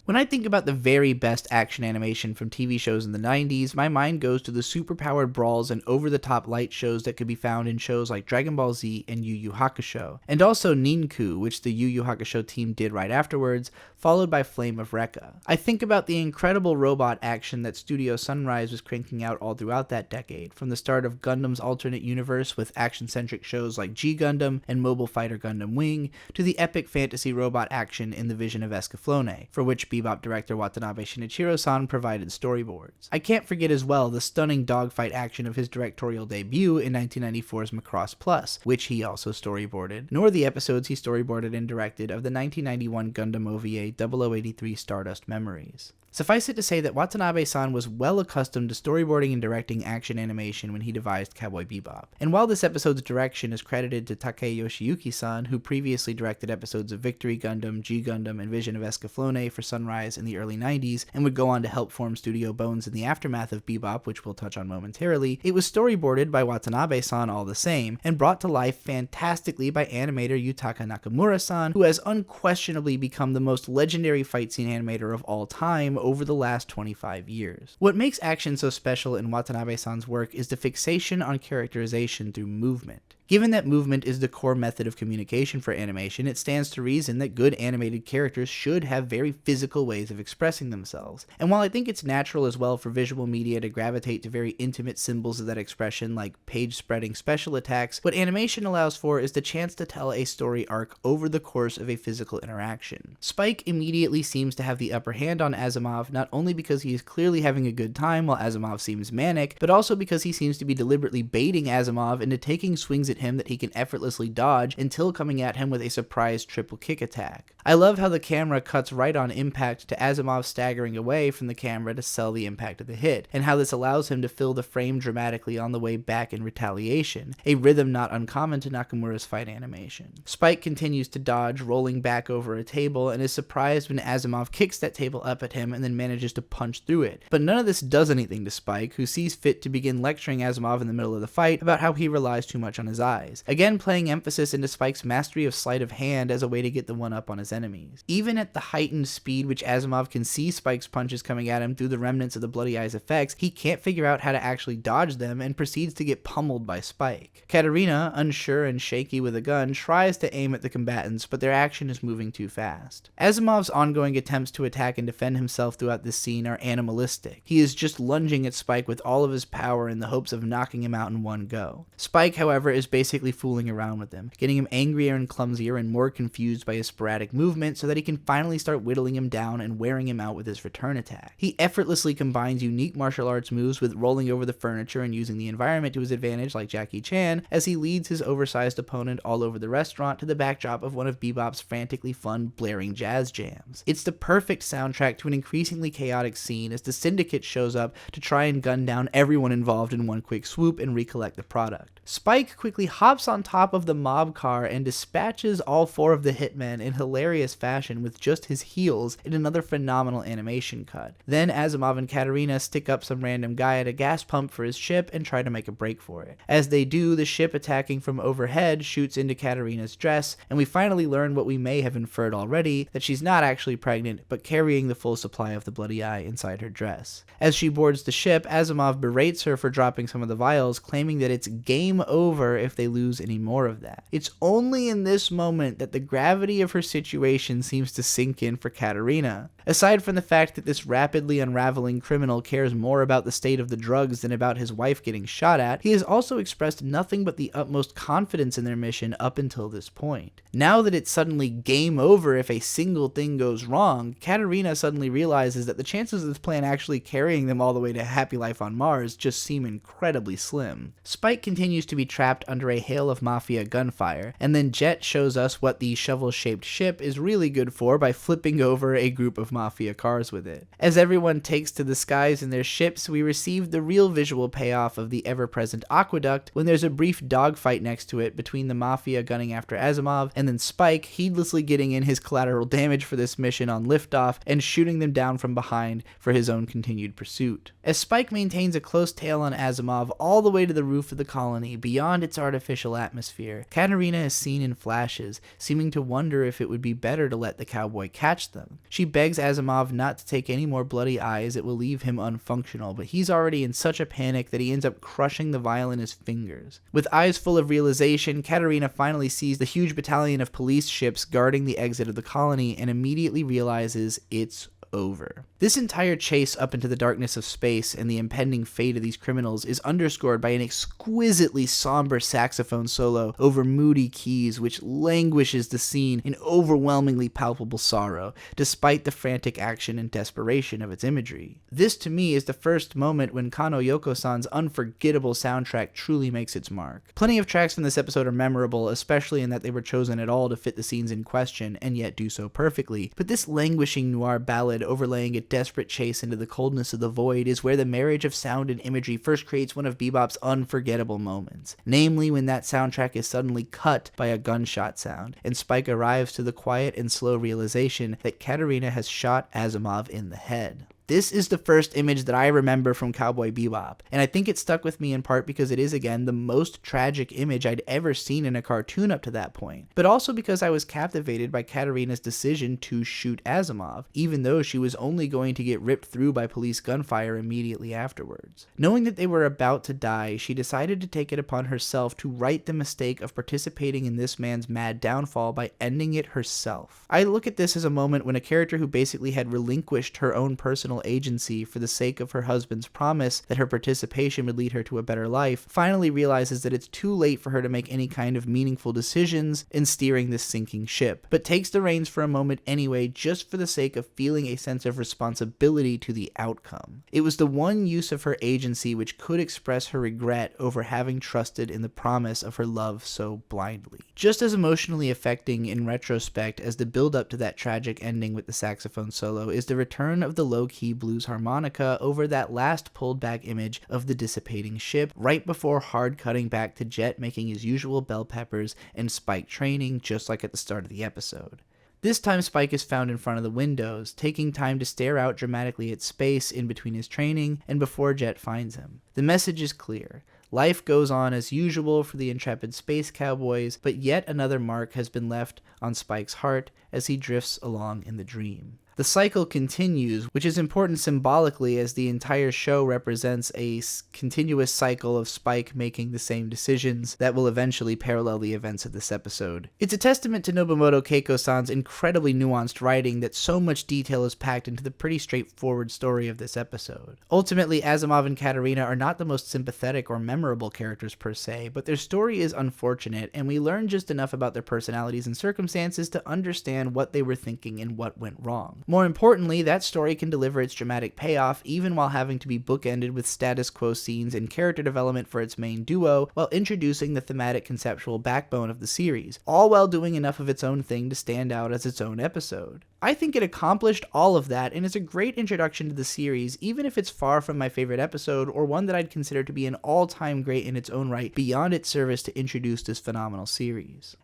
When I think about the very best action animation from TV shows in the 90s, my mind goes to the superpowered brawls and over-the-top light shows that could be found in shows like Dragon Ball Z and Yu Yu Hakusho, and also Ninku, which the Yu Yu Hakusho team did right afterwards, followed by Flame of Recca. I think about the incredible robot action that Studio Sunrise was cranking out all throughout that decade, from the start of Gundam's alternate universe with action-centric shows like G Gundam and Mobile Fighter Gundam Wing, to the epic fantasy robot action in the Vision of Escaflowne, for which Bebop director Watanabe Shinichiro-san provided storyboards. I can't forget as well the stunning dogfight action of his directorial debut in 1994's Macross Plus, which he also storyboarded, nor the episodes he storyboarded and directed of the 1991 Gundam OVA 0083 Stardust Memories. Suffice it to say that Watanabe-san was well accustomed to storyboarding and directing action animation when he devised Cowboy Bebop. And while this episode's direction is credited to Takei Yoshiyuki-san, who previously directed episodes of Victory Gundam, G Gundam, and Vision of Escaflowne for Sunrise in the early 90s, and would go on to help form Studio Bones in the aftermath of Bebop, which we'll touch on momentarily, it was storyboarded by Watanabe-san all the same, and brought to life fantastically by animator Yutaka Nakamura-san, who has unquestionably become the most legendary fight scene animator of all time over the last 25 years. What makes action so special in Watanabe-san's work is the fixation on characterization through movement. Given that movement is the core method of communication for animation, it stands to reason that good animated characters should have very physical ways of expressing themselves. And while I think it's natural as well for visual media to gravitate to very intimate symbols of that expression, like page-spreading special attacks, what animation allows for is the chance to tell a story arc over the course of a physical interaction. Spike immediately seems to have the upper hand on Asimov, not only because he is clearly having a good time while Asimov seems manic, but also because he seems to be deliberately baiting Asimov into taking swings at him that he can effortlessly dodge until coming at him with a surprise triple kick attack. I love how the camera cuts right on impact to Asimov staggering away from the camera to sell the impact of the hit, and how this allows him to fill the frame dramatically on the way back in retaliation, a rhythm not uncommon to Nakamura's fight animation. Spike continues to dodge, rolling back over a table, and is surprised when Asimov kicks that table up at him and then manages to punch through it. But none of this does anything to Spike, who sees fit to begin lecturing Asimov in the middle of the fight about how he relies too much on his eyes, again playing emphasis into Spike's mastery of sleight of hand as a way to get the one-up on his enemies. Even at the heightened speed which Asimov can see Spike's punches coming at him through the remnants of the Bloody Eye's effects, he can't figure out how to actually dodge them and proceeds to get pummeled by Spike. Katarina, unsure and shaky with a gun, tries to aim at the combatants, but their action is moving too fast. Asimov's ongoing attempts to attack and defend himself throughout this scene are animalistic. He is just lunging at Spike with all of his power in the hopes of knocking him out in one go. Spike, however, is basically fooling around with him, getting him angrier and clumsier and more confused by his sporadic movement so that he can finally start whittling him down and wearing him out with his return attack. He effortlessly combines unique martial arts moves with rolling over the furniture and using the environment to his advantage like Jackie Chan as he leads his oversized opponent all over the restaurant to the backdrop of one of Bebop's frantically fun, blaring jazz jams. It's the perfect soundtrack to an increasingly chaotic scene as the Syndicate shows up to try and gun down everyone involved in one quick swoop and recollect the product. Spike quickly hops on top of the mob car and dispatches all 4 of the hitmen in hilarious fashion with just his heels in another phenomenal animation cut. Then Asimov and Katarina stick up some random guy at a gas pump for his ship and try to make a break for it. As they do, the ship attacking from overhead shoots into Katarina's dress, and we finally learn what we may have inferred already, that she's not actually pregnant, but carrying the full supply of the bloody eye inside her dress. As she boards the ship, Asimov berates her for dropping some of the vials, claiming that it's game over if they lose any more of that. It's only in this moment that the gravity of her situation seems to sink in for Katarina. Aside from the fact that this rapidly unraveling criminal cares more about the state of the drugs than about his wife getting shot at, he has also expressed nothing but the utmost confidence in their mission up until this point. Now that it's suddenly game over if a single thing goes wrong, Katarina suddenly realizes that the chances of this plan actually carrying them all the way to happy life on Mars just seem incredibly slim. Spike continues to be trapped under a hail of mafia gunfire, and then Jet shows us what the shovel-shaped ship is really good for by flipping over a group of mafia cars with it. As everyone takes to the skies in their ships, we receive the real visual payoff of the ever-present aqueduct when there's a brief dogfight next to it between the mafia gunning after Asimov and then Spike heedlessly getting in his collateral damage for this mission on liftoff and shooting them down from behind for his own continued pursuit. As Spike maintains a close tail on Asimov all the way to the roof of the colony beyond its artificial atmosphere, Katarina is seen in flashes, seeming to wonder if it would be better to let the cowboy catch them. She begs Asimov not to take any more bloody eyes, it will leave him unfunctional, but he's already in such a panic that he ends up crushing the vial in his fingers. With eyes full of realization, Katarina finally sees the huge battalion of police ships guarding the exit of the colony and immediately realizes it's over. This entire chase up into the darkness of space and the impending fate of these criminals is underscored by an exquisitely somber saxophone solo over moody keys which languishes the scene in overwhelmingly palpable sorrow, despite the frantic action and desperation of its imagery. This to me is the first moment when Kano Yoko-san's unforgettable soundtrack truly makes its mark. Plenty of tracks from this episode are memorable, especially in that they were chosen at all to fit the scenes in question and yet do so perfectly, but this languishing noir ballad overlaying a desperate chase into the coldness of the void is where the marriage of sound and imagery first creates one of Bebop's unforgettable moments, namely when that soundtrack is suddenly cut by a gunshot sound, and Spike arrives to the quiet and slow realization that Katarina has shot Asimov in the head. This is the first image that I remember from Cowboy Bebop, and I think it stuck with me in part because it is, again, the most tragic image I'd ever seen in a cartoon up to that point, but also because I was captivated by Katarina's decision to shoot Asimov, even though she was only going to get ripped through by police gunfire immediately afterwards. Knowing that they were about to die, she decided to take it upon herself to right the mistake of participating in this man's mad downfall by ending it herself. I look at this as a moment when a character who basically had relinquished her own personal agency for the sake of her husband's promise that her participation would lead her to a better life, finally realizes that it's too late for her to make any kind of meaningful decisions in steering this sinking ship, but takes the reins for a moment anyway just for the sake of feeling a sense of responsibility to the outcome. It was the one use of her agency which could express her regret over having trusted in the promise of her love so blindly. Just as emotionally affecting in retrospect as the build-up to that tragic ending with the saxophone solo is the return of the low-key blues harmonica over that last pulled back image of the dissipating ship right before hard cutting back to Jet making his usual bell peppers and Spike training just like at the start of the episode. This time Spike is found in front of the windows, taking time to stare out dramatically at space in between his training and before Jet finds him. The message is clear. Life goes on as usual for the intrepid space cowboys, but yet another mark has been left on Spike's heart as he drifts along in the dream. The cycle continues, which is important symbolically as the entire show represents a continuous cycle of Spike making the same decisions that will eventually parallel the events of this episode. It's a testament to Nobumoto Keiko-san's incredibly nuanced writing that so much detail is packed into the pretty straightforward story of this episode. Ultimately, Asimov and Katarina are not the most sympathetic or memorable characters per se, but their story is unfortunate, and we learn just enough about their personalities and circumstances to understand what they were thinking and what went wrong. More importantly, that story can deliver its dramatic payoff even while having to be bookended with status quo scenes and character development for its main duo, while introducing the thematic conceptual backbone of the series, all while doing enough of its own thing to stand out as its own episode. I think it accomplished all of that and is a great introduction to the series, even if it's far from my favorite episode or one that I'd consider to be an all-time great in its own right beyond its service to introduce this phenomenal series.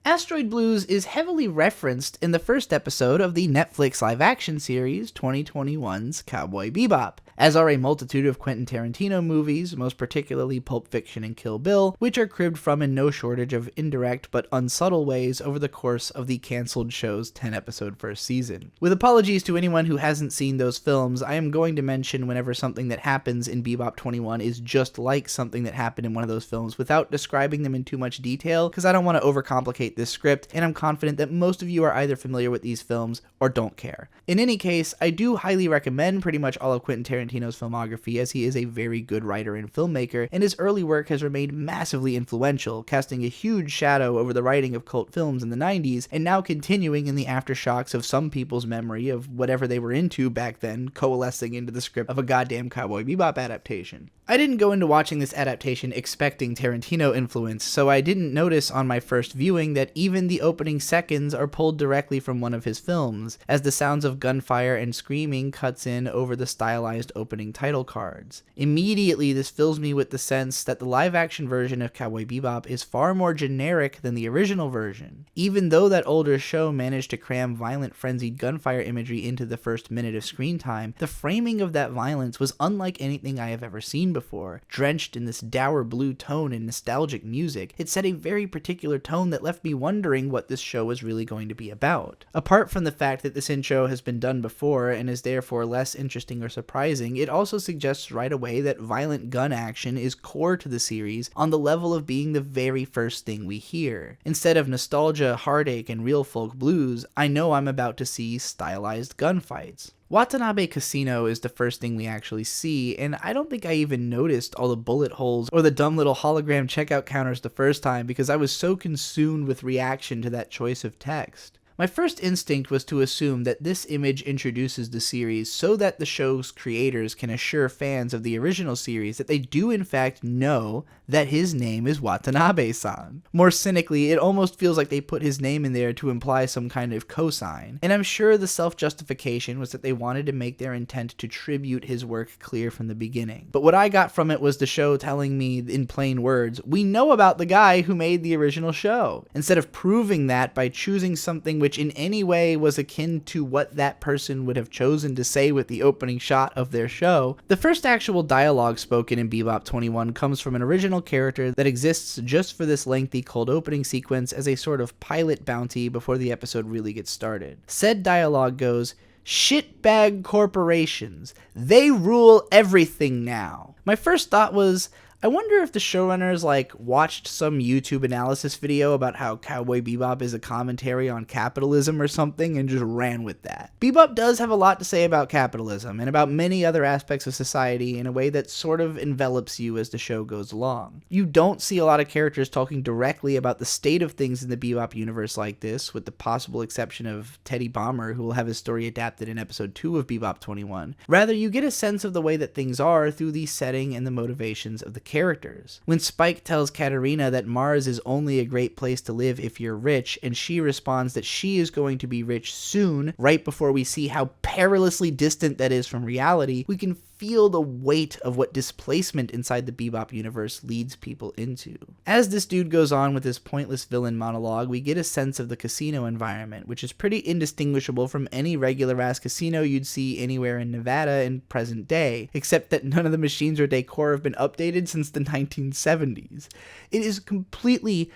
Asteroid Blues is heavily referenced in the first episode of the Netflix live-action series 2021's Cowboy Bebop, as are a multitude of Quentin Tarantino movies, most particularly Pulp Fiction and Kill Bill, which are cribbed from in no shortage of indirect but unsubtle ways over the course of the cancelled show's 10-episode first season. With apologies to anyone who hasn't seen those films, I am going to mention whenever something that happens in Bebop 21 is just like something that happened in one of those films without describing them in too much detail, because I don't want to overcomplicate this script, and I'm confident that most of you are either familiar with these films or don't care. In any case, I do highly recommend pretty much all of Quentin Tarantino's filmography, as he is a very good writer and filmmaker, and his early work has remained massively influential, casting a huge shadow over the writing of cult films in the 90s, and now continuing in the aftershocks of some people's memory of whatever they were into back then, coalescing into the script of a goddamn Cowboy Bebop adaptation. I didn't go into watching this adaptation expecting Tarantino influence, so I didn't notice on my first viewing that even the opening seconds are pulled directly from one of his films, as the sounds of gunfire and screaming cuts in over the stylized opening title cards. Immediately, this fills me with the sense that the live-action version of Cowboy Bebop is far more generic than the original version. Even though that older show managed to cram violent, frenzied gunfire imagery into the first minute of screen time, the framing of that violence was unlike anything I have ever seen before. Drenched in this dour blue tone and nostalgic music, it set a very particular tone that left me wondering what this show was really going to be about. Apart from the fact that this intro has been done before and is therefore less interesting or surprising, it also suggests right away that violent gun action is core to the series on the level of being the very first thing we hear. Instead of nostalgia, heartache, and real folk blues, I know I'm about to see stylized gunfights. Watanabe Casino is the first thing we actually see, and I don't think I even noticed all the bullet holes or the dumb little hologram checkout counters the first time because I was so consumed with reaction to that choice of text. My first instinct was to assume that this image introduces the series so that the show's creators can assure fans of the original series that they do in fact know that his name is Watanabe-san. More cynically, it almost feels like they put his name in there to imply some kind of cosign, and I'm sure the self-justification was that they wanted to make their intent to tribute his work clear from the beginning. But what I got from it was the show telling me in plain words, we know about the guy who made the original show, instead of proving that by choosing something which in any way was akin to what that person would have chosen to say with the opening shot of their show. The first actual dialogue spoken in Bebop 21 comes from an original character that exists just for this lengthy cold opening sequence as a sort of pilot bounty before the episode really gets started. Said dialogue goes, "Shitbag corporations, they rule everything now." My first thought was, I wonder if the showrunners watched some YouTube analysis video about how Cowboy Bebop is a commentary on capitalism or something and just ran with that. Bebop does have a lot to say about capitalism and about many other aspects of society in a way that sort of envelops you as the show goes along. You don't see a lot of characters talking directly about the state of things in the Bebop universe like this, with the possible exception of Teddy Bomber, who will have his story adapted in episode 2 of Bebop 21. Rather, you get a sense of the way that things are through the setting and the motivations of the characters. When Spike tells Katarina that Mars is only a great place to live if you're rich, and she responds that she is going to be rich soon, right before we see how perilously distant that is from reality, we can feel the weight of what displacement inside the Bebop universe leads people into. As this dude goes on with his pointless villain monologue, we get a sense of the casino environment, which is pretty indistinguishable from any regular-ass casino you'd see anywhere in Nevada in present day, except that none of the machines or decor have been updated since the 1970s. It is completely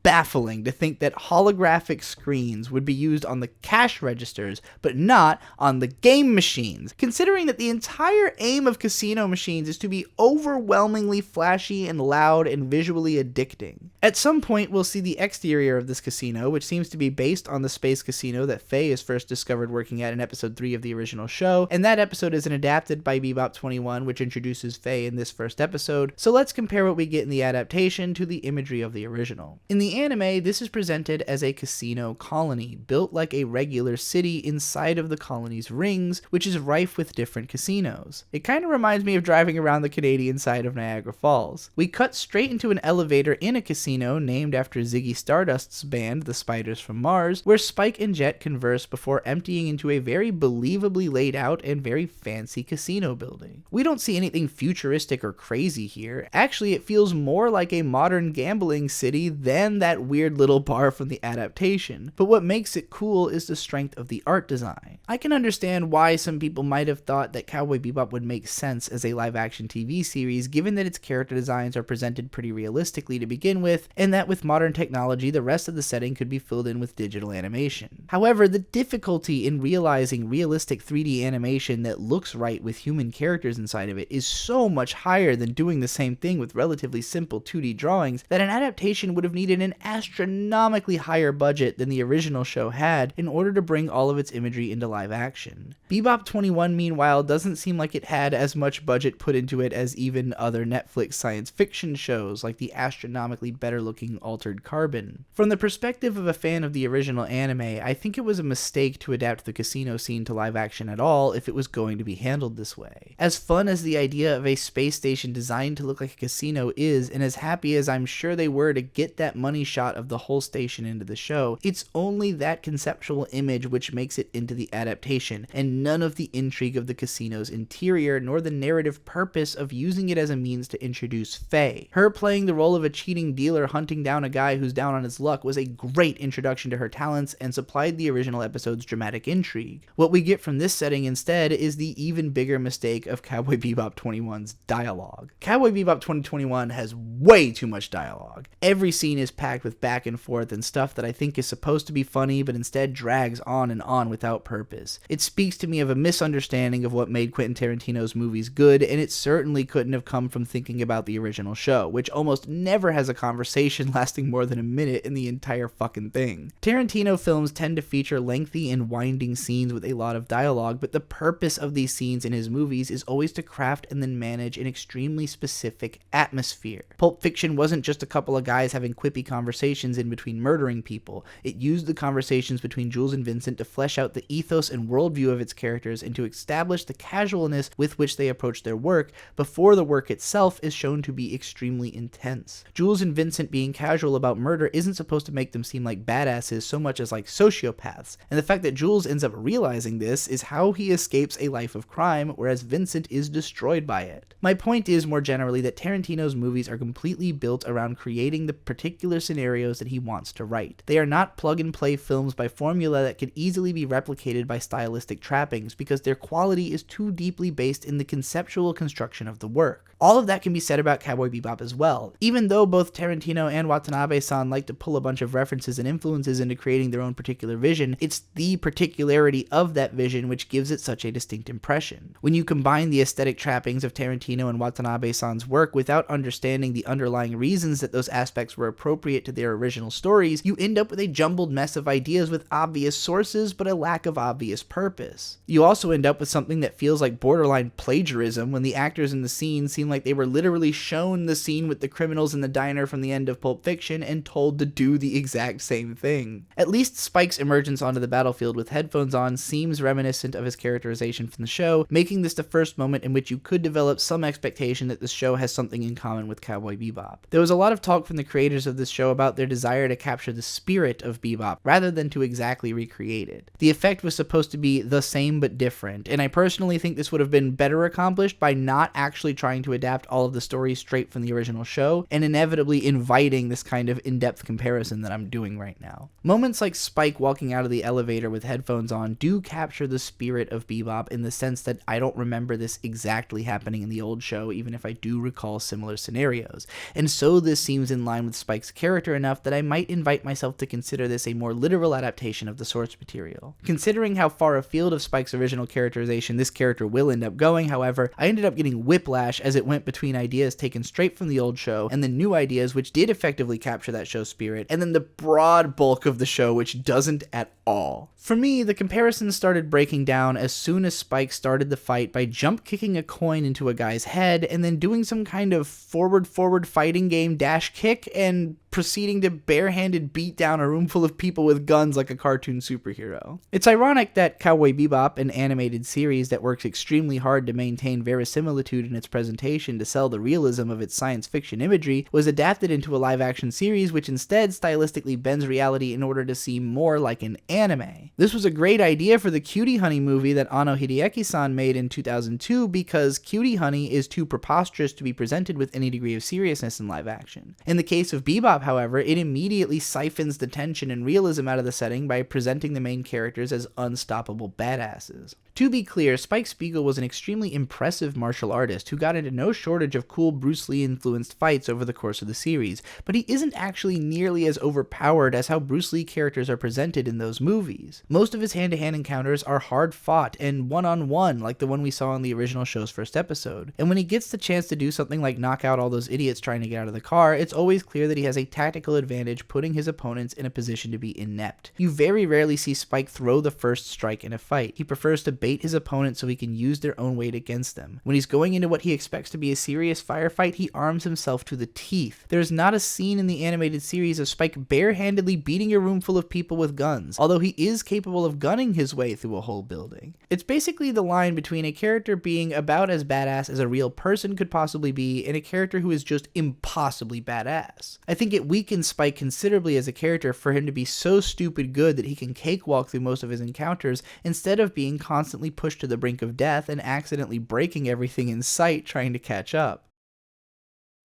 baffling to think that holographic screens would be used on the cash registers, but not on the game machines, considering that the entire aim of casino machines is to be overwhelmingly flashy and loud and visually addicting. At some point, we'll see the exterior of this casino, which seems to be based on the space casino that Faye is first discovered working at in episode 3 of the original show, and that episode isn't adapted by Bebop 21, which introduces Faye in this first episode, so let's compare what we get in the adaptation to the imagery of the original. In the anime, this is presented as a casino colony, built like a regular city inside of the colony's rings, which is rife with different casinos. It kind of reminds me of driving around the Canadian side of Niagara Falls. We cut straight into an elevator in a casino named after Ziggy Stardust's band, the Spiders from Mars, where Spike and Jet converse before emptying into a very believably laid out and very fancy casino building. We don't see anything futuristic or crazy here. Actually, it feels more like a modern gambling city than that weird little bar from the adaptation. But what makes it cool is the strength of the art design. I can understand why some people might have thought that Cowboy Bebop would make sense as a live-action TV series, given that its character designs are presented pretty realistically to begin with, and that with modern technology, the rest of the setting could be filled in with digital animation. However, the difficulty in realizing realistic 3D animation that looks right with human characters inside of it is so much higher than doing the same thing with relatively simple 2D drawings that an adaptation would have needed an astronomically higher budget than the original show had in order to bring all of its imagery into live action. Bebop 21, meanwhile, doesn't seem like it had as much budget put into it as even other Netflix science fiction shows like the astronomically better looking Altered Carbon. From the perspective of a fan of the original anime, I think it was a mistake to adapt the casino scene to live action at all if it was going to be handled this way. As fun as the idea of a space station designed to look like a casino is, and as happy as I'm sure they were to get that money shot of the whole station into the show, it's only that conceptual image which makes it into the adaptation, and none of the intrigue of the casino's interior, nor the narrative purpose of using it as a means to introduce Faye. Her playing the role of a cheating dealer hunting down a guy who's down on his luck was a great introduction to her talents and supplied the original episode's dramatic intrigue. What we get from this setting instead is the even bigger mistake of Cowboy Bebop 21's dialogue. Cowboy Bebop 2021 has way too much dialogue. Every scene is packed with back and forth and stuff that I think is supposed to be funny but instead drags on and on without purpose. It speaks to me of a misunderstanding of what made Quentin Tarantino's movies good, and it certainly couldn't have come from thinking about the original show, which almost never has a conversation lasting more than a minute in the entire fucking thing. Tarantino films tend to feature lengthy and winding scenes with a lot of dialogue, but the purpose of these scenes in his movies is always to craft and then manage an extremely specific atmosphere. Pulp Fiction wasn't just a couple of guys having quippy conversations in between murdering people. It used the conversations between Jules and Vincent to flesh out the ethos and worldview of its characters and to establish the casualness with which they approach their work before the work itself is shown to be extremely intense. Jules and Vincent being casual about murder isn't supposed to make them seem like badasses so much as like sociopaths, and the fact that Jules ends up realizing this is how he escapes a life of crime, whereas Vincent is destroyed by it. My point is more generally that Tarantino's movies are completely built around creating the particular scenarios that he wants to write. They are not plug-and-play films by formula that could easily be replicated by stylistic trappings because their quality is too deeply based in the conceptual construction of the work. All of that can be said about Cowboy Bebop as well. Even though both Tarantino and Watanabe-san like to pull a bunch of references and influences into creating their own particular vision, it's the particularity of that vision which gives it such a distinct impression. When you combine the aesthetic trappings of Tarantino and Watanabe-san's work without understanding the underlying reasons that those aspects were appropriate to their original stories, you end up with a jumbled mess of ideas with obvious sources but a lack of obvious purpose. You also end up with something that feels like borderline plagiarism when the actors in the scene seem like they were literally shown the scene with the criminals in the diner from the end of Pulp Fiction and told to do the exact same thing. At least Spike's emergence onto the battlefield with headphones on seems reminiscent of his characterization from the show, making this the first moment in which you could develop some expectation that this show has something in common with Cowboy Bebop. There was a lot of talk from the creators of this show about their desire to capture the spirit of Bebop rather than to exactly recreate it. The effect was supposed to be the same but different, and I personally think this would have been better accomplished by not actually trying to adapt all of the stories straight from the original show and inevitably inviting this kind of in-depth comparison that I'm doing right now. Moments like Spike walking out of the elevator with headphones on do capture the spirit of Bebop in the sense that I don't remember this exactly happening in the old show, even if I do recall similar scenarios, and so this seems in line with Spike's character character enough that I might invite myself to consider this a more literal adaptation of the source material. Considering how far afield of Spike's original characterization this character will end up going, however, I ended up getting whiplash as it went between ideas taken straight from the old show and the new ideas which did effectively capture that show's spirit, and then the broad bulk of the show which doesn't at all. For me, the comparisons started breaking down as soon as Spike started the fight by jump kicking a coin into a guy's head and then doing some kind of forward fighting game dash kick and proceeding to barehanded beat down a room full of people with guns like a cartoon superhero. It's ironic that Cowboy Bebop, an animated series that works extremely hard to maintain verisimilitude in its presentation to sell the realism of its science fiction imagery, was adapted into a live-action series which instead stylistically bends reality in order to seem more like an anime. This was a great idea for the Cutie Honey movie that Anno Hideaki-san made in 2002 because Cutie Honey is too preposterous to be presented with any degree of seriousness in live action. In the case of Bebop, however, it immediately siphons the tension and realism out of the setting by presenting the main characters as unstoppable badasses. To be clear, Spike Spiegel was an extremely impressive martial artist who got into no shortage of cool Bruce Lee-influenced fights over the course of the series, but he isn't actually nearly as overpowered as how Bruce Lee characters are presented in those movies. Most of his hand-to-hand encounters are hard-fought and one-on-one, like the one we saw in the original show's first episode. And when he gets the chance to do something like knock out all those idiots trying to get out of the car, it's always clear that he has a tactical advantage, putting his opponents in a position to be inept. You very rarely see Spike throw the first strike in a fight. He prefers to bait his opponent so he can use their own weight against them. When he's going into what he expects to be a serious firefight, he arms himself to the teeth. There's not a scene in the animated series of Spike barehandedly beating a room full of people with guns, although he is capable of gunning his way through a whole building. It's basically the line between a character being about as badass as a real person could possibly be and a character who is just impossibly badass. I think it weakens Spike considerably as a character for him to be so stupid good that he can cakewalk through most of his encounters instead of being constantly pushed to the brink of death and accidentally breaking everything in sight trying to catch up.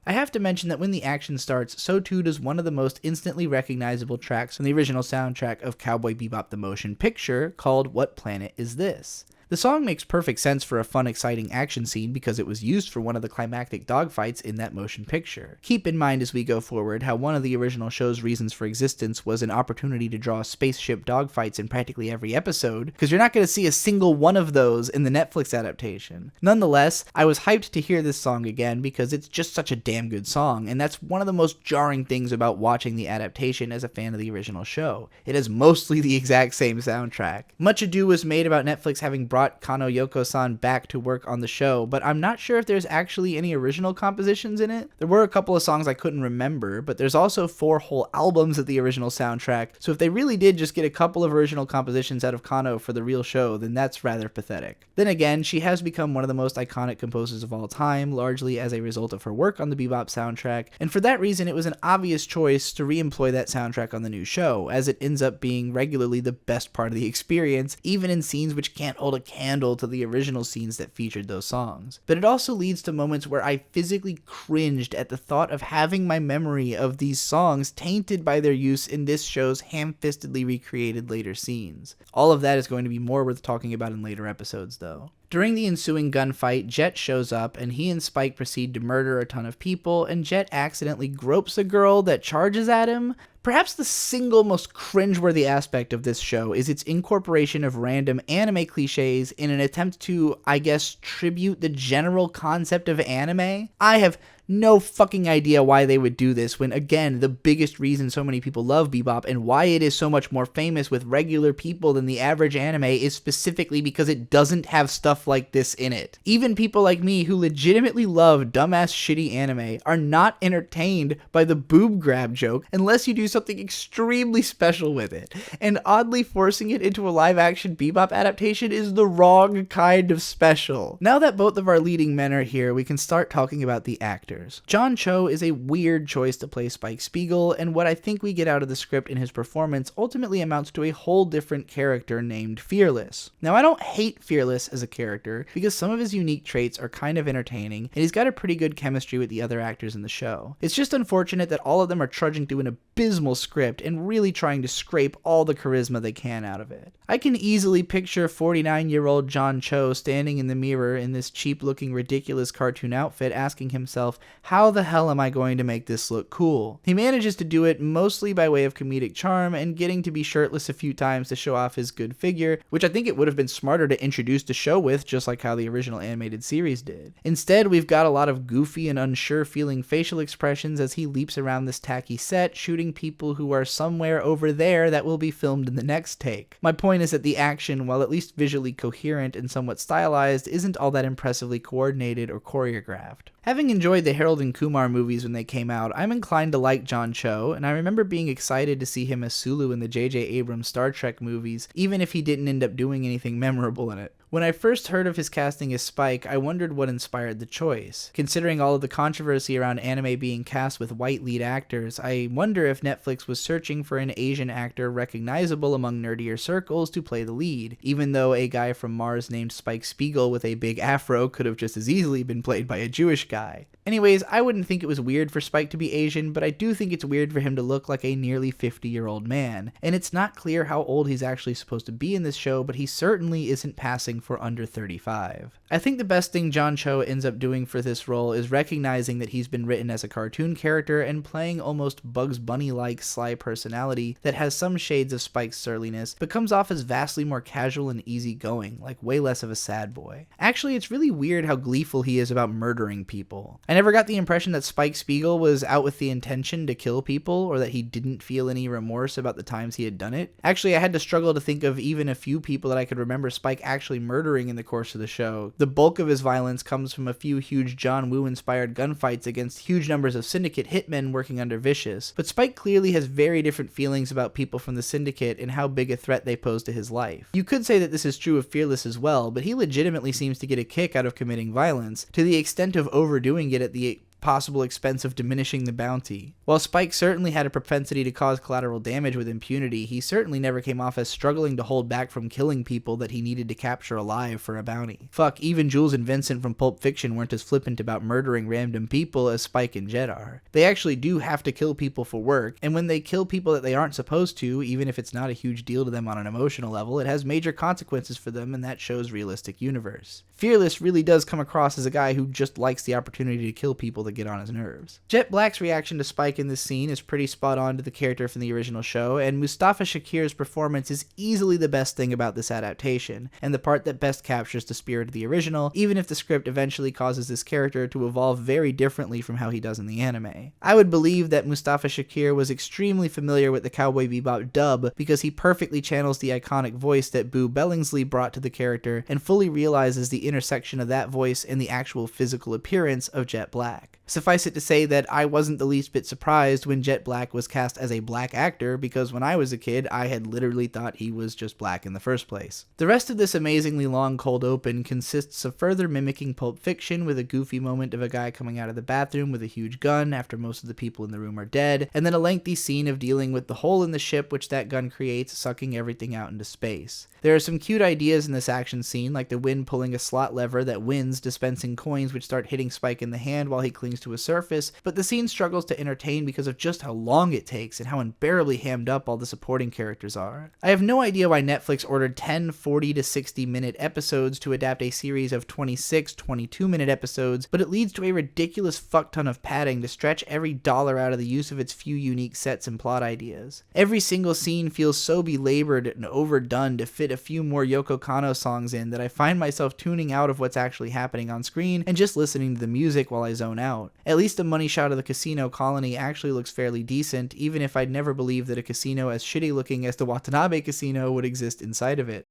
I have to mention that when the action starts, so too does one of the most instantly recognizable tracks from the original soundtrack of Cowboy Bebop the Motion Picture, called What Planet Is This? The song makes perfect sense for a fun, exciting action scene because it was used for one of the climactic dogfights in that motion picture. Keep in mind as we go forward how one of the original show's reasons for existence was an opportunity to draw spaceship dogfights in practically every episode, because you're not going to see a single one of those in the Netflix adaptation. Nonetheless, I was hyped to hear this song again because it's just such a damn good song, and that's one of the most jarring things about watching the adaptation as a fan of the original show. It has mostly the exact same soundtrack. Much ado was made about Netflix having brought Kano Yoko-san back to work on the show, but I'm not sure if there's actually any original compositions in it. There were a couple of songs I couldn't remember, but there's also 4 whole albums of the original soundtrack, so if they really did just get a couple of original compositions out of Kano for the real show, then that's rather pathetic. Then again, she has become one of the most iconic composers of all time, largely as a result of her work on the Bebop soundtrack, and for that reason it was an obvious choice to re-employ that soundtrack on the new show, as it ends up being regularly the best part of the experience, even in scenes which can't hold a candle to the original scenes that featured those songs. But it also leads to moments where I physically cringed at the thought of having my memory of these songs tainted by their use in this show's ham-fistedly recreated later scenes. All of that is going to be more worth talking about in later episodes, though. During the ensuing gunfight, Jet shows up, and he and Spike proceed to murder a ton of people, and Jet accidentally gropes a girl that charges at him. Perhaps the single most cringeworthy aspect of this show is its incorporation of random anime cliches in an attempt to, I guess, tribute the general concept of anime. I have no fucking idea why they would do this when, again, the biggest reason so many people love Bebop and why it is so much more famous with regular people than the average anime is specifically because it doesn't have stuff like this in it. Even people like me who legitimately love dumbass shitty anime are not entertained by the boob grab joke unless you do something extremely special with it. And oddly forcing it into a live action Bebop adaptation is the wrong kind of special. Now that both of our leading men are here, we can start talking about the actors. John Cho is a weird choice to play Spike Spiegel, and what I think we get out of the script in his performance ultimately amounts to a whole different character named Fearless. Now, I don't hate Fearless as a character, because some of his unique traits are kind of entertaining, and he's got a pretty good chemistry with the other actors in the show. It's just unfortunate that all of them are trudging through an abysmal abysmal script and really trying to scrape all the charisma they can out of it. I can easily picture 49-year-old John Cho standing in the mirror in this cheap-looking ridiculous cartoon outfit asking himself, how the hell am I going to make this look cool? He manages to do it mostly by way of comedic charm and getting to be shirtless a few times to show off his good figure, which I think it would have been smarter to introduce the show with, just like how the original animated series did. Instead, we've got a lot of goofy and unsure feeling facial expressions as he leaps around this tacky set, shooting people who are somewhere over there that will be filmed in the next take. My point is that the action, while at least visually coherent and somewhat stylized, isn't all that impressively coordinated or choreographed. Having enjoyed the Harold and Kumar movies when they came out, I'm inclined to like John Cho, and I remember being excited to see him as Sulu in the J.J. Abrams Star Trek movies, even if he didn't end up doing anything memorable in it. When I first heard of his casting as Spike, I wondered what inspired the choice. Considering all of the controversy around anime being cast with white lead actors, I wonder if Netflix was searching for an Asian actor recognizable among nerdier circles to play the lead, even though a guy from Mars named Spike Spiegel with a big afro could have just as easily been played by a Jewish guy. Anyways, I wouldn't think it was weird for Spike to be Asian, but I do think it's weird for him to look like a nearly 50-year-old man, and it's not clear how old he's actually supposed to be in this show, but he certainly isn't passing for under 35. I think the best thing John Cho ends up doing for this role is recognizing that he's been written as a cartoon character and playing almost Bugs Bunny-like sly personality that has some shades of Spike's surliness, but comes off as vastly more casual and easygoing, like way less of a sad boy. Actually, it's really weird how gleeful he is about murdering people. I never got the impression that Spike Spiegel was out with the intention to kill people, or that he didn't feel any remorse about the times he had done it. Actually, I had to struggle to think of even a few people that I could remember Spike actually murdering in the course of the show. The bulk of his violence comes from a few huge John Woo-inspired gunfights against huge numbers of Syndicate hitmen working under Vicious, but Spike clearly has very different feelings about people from the Syndicate and how big a threat they pose to his life. You could say that this is true of Fearless as well, but he legitimately seems to get a kick out of committing violence, to the extent of overdoing it at the possible expense of diminishing the bounty. While Spike certainly had a propensity to cause collateral damage with impunity, he certainly never came off as struggling to hold back from killing people that he needed to capture alive for a bounty. Fuck, even Jules and Vincent from Pulp Fiction weren't as flippant about murdering random people as Spike and Jet are. They actually do have to kill people for work, and when they kill people that they aren't supposed to, even if it's not a huge deal to them on an emotional level, it has major consequences for them, and that shows realistic universe. Fearless really does come across as a guy who just likes the opportunity to kill people that get on his nerves. Jet Black's reaction to Spike in this scene is pretty spot on to the character from the original show, and Mustafa Shakir's performance is easily the best thing about this adaptation, and the part that best captures the spirit of the original, even if the script eventually causes this character to evolve very differently from how he does in the anime. I would believe that Mustafa Shakir was extremely familiar with the Cowboy Bebop dub because he perfectly channels the iconic voice that Boo Billingsley brought to the character and fully realizes the intersection of that voice and the actual physical appearance of Jet Black. Suffice it to say that I wasn't the least bit surprised when Jet Black was cast as a black actor, because when I was a kid, I had literally thought he was just black in the first place. The rest of this amazingly long cold open consists of further mimicking Pulp Fiction with a goofy moment of a guy coming out of the bathroom with a huge gun after most of the people in the room are dead, and then a lengthy scene of dealing with the hole in the ship which that gun creates, sucking everything out into space. There are some cute ideas in this action scene, like the wind pulling a slot lever that wins, dispensing coins which start hitting Spike in the hand while he clings to a surface, but the scene struggles to entertain because of just how long it takes and how unbearably hammed up all the supporting characters are. I have no idea why Netflix ordered 10 40 to 60 minute episodes to adapt a series of 26 22-minute episodes, but it leads to a ridiculous fuckton of padding to stretch every dollar out of the use of its few unique sets and plot ideas. Every single scene feels so belabored and overdone to fit a few more Yoko Kanno songs in that I find myself tuning out of what's actually happening on screen and just listening to the music while I zone out. At least a money shot of the casino colony actually looks fairly decent, even if I'd never believe that a casino as shitty looking as the Watanabe Casino would exist inside of it.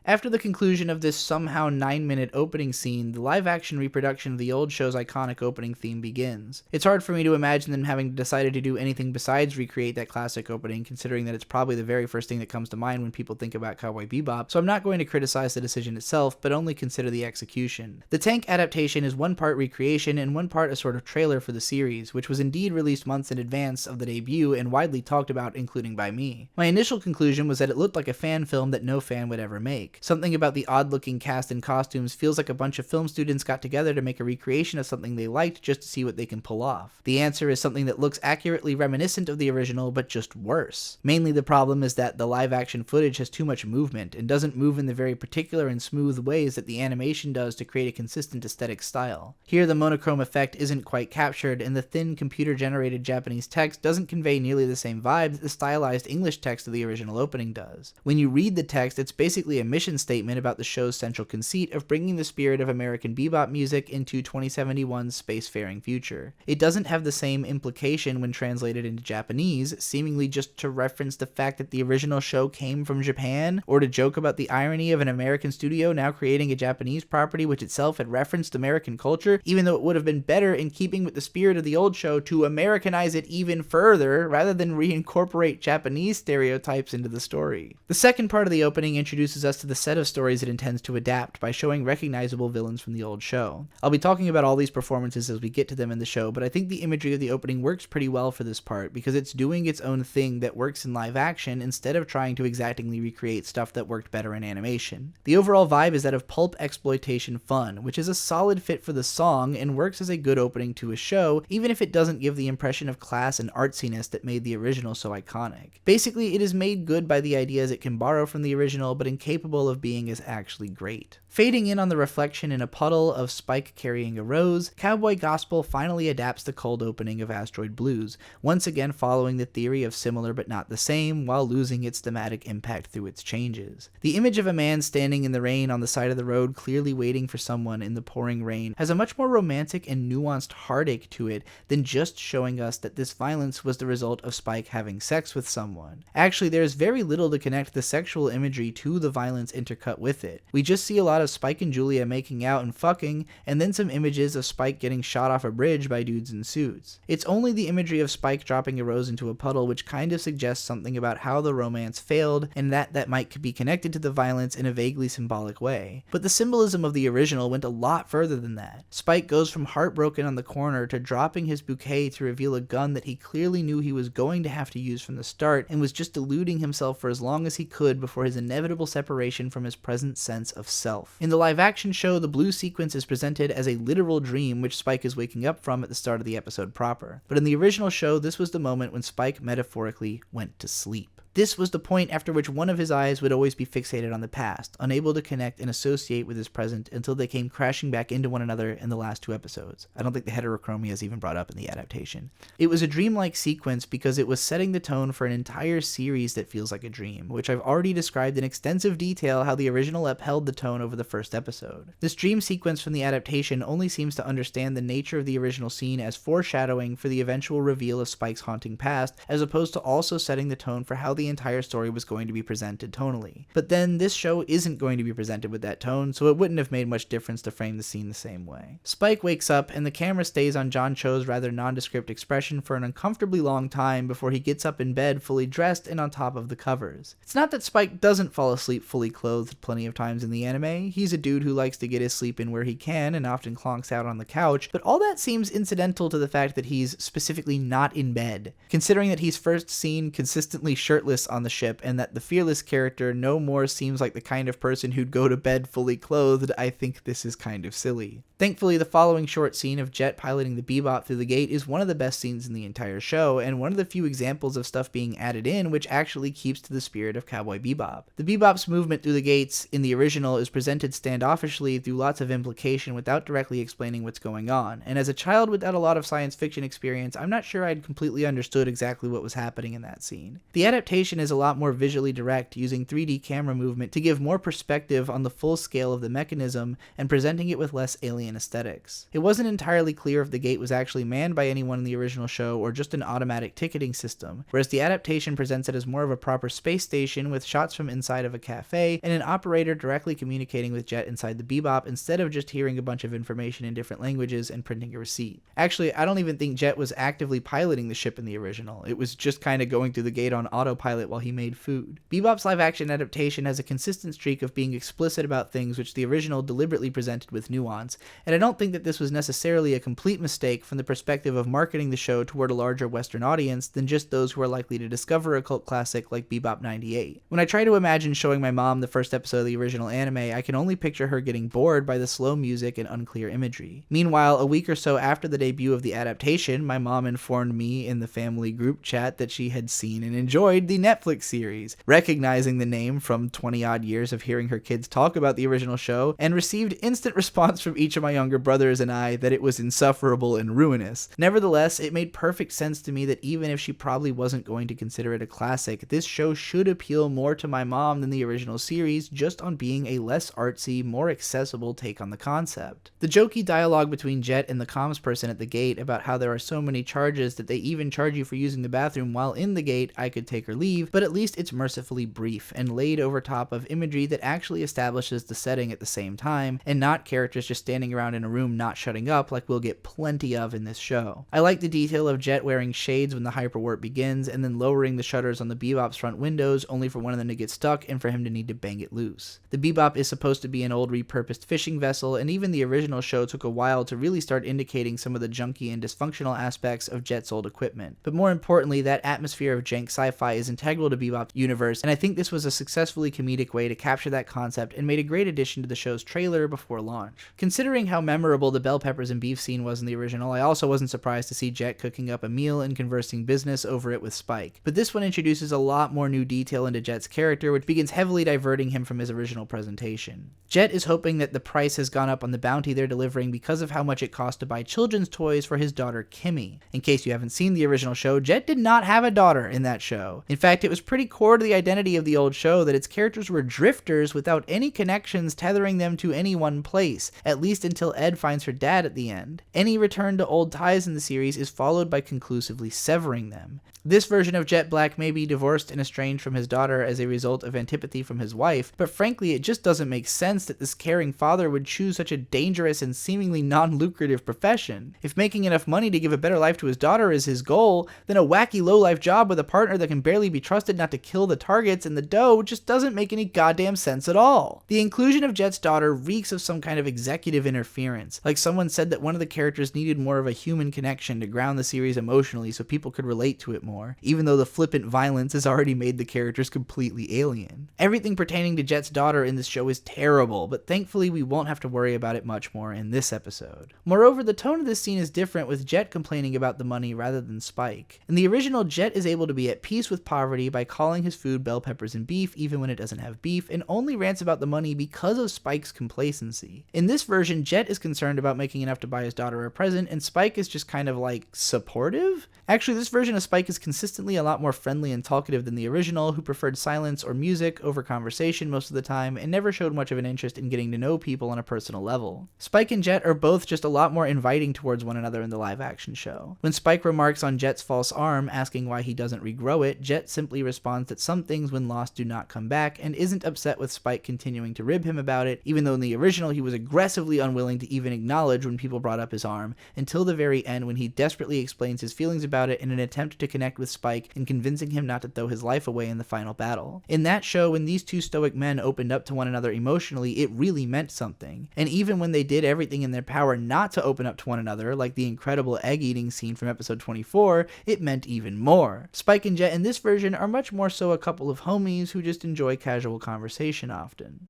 After the conclusion of this somehow 9-minute opening scene, the live-action reproduction of the old show's iconic opening theme begins. It's hard for me to imagine them having decided to do anything besides recreate that classic opening, considering that it's probably the very first thing that comes to mind when people think about Cowboy Bebop, so I'm not going to criticize the decision itself, but only consider the execution. The Tank adaptation is one part recreation and one part a sort of trailer for the series, which was indeed released months in advance of the debut and widely talked about, including by me. My initial conclusion was that it looked like a fan film that no fan would ever make. like. Something about the odd-looking cast and costumes feels like a bunch of film students got together to make a recreation of something they liked just to see what they can pull off. The answer is something that looks accurately reminiscent of the original, but just worse. Mainly the problem is that the live-action footage has too much movement and doesn't move in the very particular and smooth ways that the animation does to create a consistent aesthetic style. Here the monochrome effect isn't quite captured, and the thin computer-generated Japanese text doesn't convey nearly the same vibe that the stylized English text of the original opening does. When you read the text, it's basically a mission statement about the show's central conceit of bringing the spirit of American bebop music into 2071's spacefaring future. It doesn't have the same implication when translated into Japanese, seemingly just to reference the fact that the original show came from Japan, or to joke about the irony of an American studio now creating a Japanese property which itself had referenced American culture, even though it would have been better in keeping with the spirit of the old show to Americanize it even further, rather than reincorporate Japanese stereotypes into the story. The second part of the opening introduces us to the set of stories it intends to adapt by showing recognizable villains from the old show. I'll be talking about all these performances as we get to them in the show, but I think the imagery of the opening works pretty well for this part because it's doing its own thing that works in live action instead of trying to exactingly recreate stuff that worked better in animation. The overall vibe is that of pulp exploitation fun, which is a solid fit for the song and works as a good opening to a show, even if it doesn't give the impression of class and artsiness that made the original so iconic. Basically, it is made good by the ideas it can borrow from the original, but incapable of being as actually great. Fading in on the reflection in a puddle of Spike carrying a rose, Cowboy Gospel finally adapts the cold opening of Asteroid Blues, once again following the theory of similar but not the same, while losing its thematic impact through its changes. The image of a man standing in the rain on the side of the road clearly waiting for someone in the pouring rain has a much more romantic and nuanced heartache to it than just showing us that this violence was the result of Spike having sex with someone. Actually, there is very little to connect the sexual imagery to the violence intercut with it. We just see a lot of Spike and Julia making out and fucking, and then some images of Spike getting shot off a bridge by dudes in suits. It's only the imagery of Spike dropping a rose into a puddle which kind of suggests something about how the romance failed, and that might be connected to the violence in a vaguely symbolic way. But the symbolism of the original went a lot further than that. Spike goes from heartbroken on the corner to dropping his bouquet to reveal a gun that he clearly knew he was going to have to use from the start, and was just deluding himself for as long as he could before his inevitable separation from his present sense of self. In the live-action show, the blue sequence is presented as a literal dream which Spike is waking up from at the start of the episode proper. But in the original show, this was the moment when Spike metaphorically went to sleep. This was the point after which one of his eyes would always be fixated on the past, unable to connect and associate with his present until they came crashing back into one another in the last two episodes. I don't think the heterochromia is even brought up in the adaptation. It was a dreamlike sequence because it was setting the tone for an entire series that feels like a dream, which I've already described in extensive detail how the original upheld the tone over the first episode. This dream sequence from the adaptation only seems to understand the nature of the original scene as foreshadowing for the eventual reveal of Spike's haunting past, as opposed to also setting the tone for how the entire story was going to be presented tonally. But then this show isn't going to be presented with that tone, so it wouldn't have made much difference to frame the scene the same way. Spike wakes up and the camera stays on John Cho's rather nondescript expression for an uncomfortably long time before he gets up in bed fully dressed and on top of the covers. It's not that Spike doesn't fall asleep fully clothed plenty of times in the anime. He's a dude who likes to get his sleep in where he can and often clonks out on the couch, but all that seems incidental to the fact that he's specifically not in bed. Considering that he's first seen consistently shirtless on the ship and that the fearless character no more seems like the kind of person who'd go to bed fully clothed, I think this is kind of silly. Thankfully, the following short scene of Jet piloting the Bebop through the gate is one of the best scenes in the entire show, and one of the few examples of stuff being added in which actually keeps to the spirit of Cowboy Bebop. The Bebop's movement through the gates in the original is presented standoffishly through lots of implication without directly explaining what's going on, and as a child without a lot of science fiction experience, I'm not sure I'd completely understood exactly what was happening in that scene. The adaptation is a lot more visually direct, using 3D camera movement to give more perspective on the full scale of the mechanism and presenting it with less alien aesthetics. It wasn't entirely clear if the gate was actually manned by anyone in the original show or just an automatic ticketing system, whereas the adaptation presents it as more of a proper space station with shots from inside of a cafe and an operator directly communicating with Jet inside the Bebop instead of just hearing a bunch of information in different languages and printing a receipt. Actually, I don't even think Jet was actively piloting the ship in the original. It was just kind of going through the gate on autopilot autopilot while he made food. Bebop's live-action adaptation has a consistent streak of being explicit about things which the original deliberately presented with nuance, and I don't think that this was necessarily a complete mistake from the perspective of marketing the show toward a larger Western audience than just those who are likely to discover a cult classic like Bebop 98. When I try to imagine showing my mom the first episode of the original anime, I can only picture her getting bored by the slow music and unclear imagery. Meanwhile, a week or so after the debut of the adaptation, my mom informed me in the family group chat that she had seen and enjoyed the Netflix series, recognizing the name from 20-odd years of hearing her kids talk about the original show, and received instant response from each of my younger brothers and I that it was insufferable and ruinous. Nevertheless, it made perfect sense to me that even if she probably wasn't going to consider it a classic, this show should appeal more to my mom than the original series, just on being a less artsy, more accessible take on the concept. The jokey dialogue between Jet and the comms person at the gate about how there are so many charges that they even charge you for using the bathroom while in the gate, I could take or leave, but at least it's mercifully brief and laid over top of imagery that actually establishes the setting at the same time, and not characters just standing around in a room not shutting up like we'll get plenty of in this show. I like the detail of Jet wearing shades when the hyperwarp begins, and then lowering the shutters on the Bebop's front windows only for one of them to get stuck and for him to need to bang it loose. The Bebop is supposed to be an old repurposed fishing vessel, and even the original show took a while to really start indicating some of the junky and dysfunctional aspects of Jet's old equipment. But more importantly, that atmosphere of jank sci-fi is integral to Bebop's universe, and I think this was a successfully comedic way to capture that concept and made a great addition to the show's trailer before launch. Considering how memorable the bell peppers and beef scene was in the original, I also wasn't surprised to see Jet cooking up a meal and conversing business over it with Spike. But this one introduces a lot more new detail into Jet's character, which begins heavily diverting him from his original presentation. Jet is hoping that the price has gone up on the bounty they're delivering because of how much it cost to buy children's toys for his daughter Kimmy. In case you haven't seen the original show, Jet did not have a daughter in that show. In fact, it was pretty core to the identity of the old show that its characters were drifters without any connections tethering them to any one place, at least until Ed finds her dad at the end. Any return to old ties in the series is followed by conclusively severing them. This version of Jet Black may be divorced and estranged from his daughter as a result of antipathy from his wife, but frankly it just doesn't make sense that this caring father would choose such a dangerous and seemingly non-lucrative profession. If making enough money to give a better life to his daughter is his goal, then a wacky low-life job with a partner that can barely be trusted not to kill the targets in the dough just doesn't make any goddamn sense at all. The inclusion of Jet's daughter reeks of some kind of executive interference, like someone said that one of the characters needed more of a human connection to ground the series emotionally so people could relate to it more, even though the flippant violence has already made the characters completely alien. Everything pertaining to Jet's daughter in this show is terrible, but thankfully we won't have to worry about it much more in this episode. Moreover, the tone of this scene is different, with Jet complaining about the money rather than Spike. In the original, Jet is able to be at peace with poverty by calling his food bell peppers and beef even when it doesn't have beef, and only rants about the money because of Spike's complacency. In this version, Jet is concerned about making enough to buy his daughter a present, and Spike is just kind of like supportive? Actually, this version of Spike is consistently a lot more friendly and talkative than the original, who preferred silence or music over conversation most of the time and never showed much of an interest in getting to know people on a personal level. Spike and Jet are both just a lot more inviting towards one another in the live action show. When Spike remarks on Jet's false arm, asking why he doesn't regrow it, Jet simply responds that some things when lost do not come back, and isn't upset with Spike continuing to rib him about it, even though in the original he was aggressively unwilling to even acknowledge when people brought up his arm, until the very end when he desperately explains his feelings about it in an attempt to connect with Spike and convincing him not to throw his life away in the final battle. In that show, when these two stoic men opened up to one another emotionally, it really meant something. And even when they did everything in their power not to open up to one another, like the incredible egg-eating scene from episode 24, it meant even more. Spike and Jet in this version are much more so a couple of homies who just enjoy casual conversation often.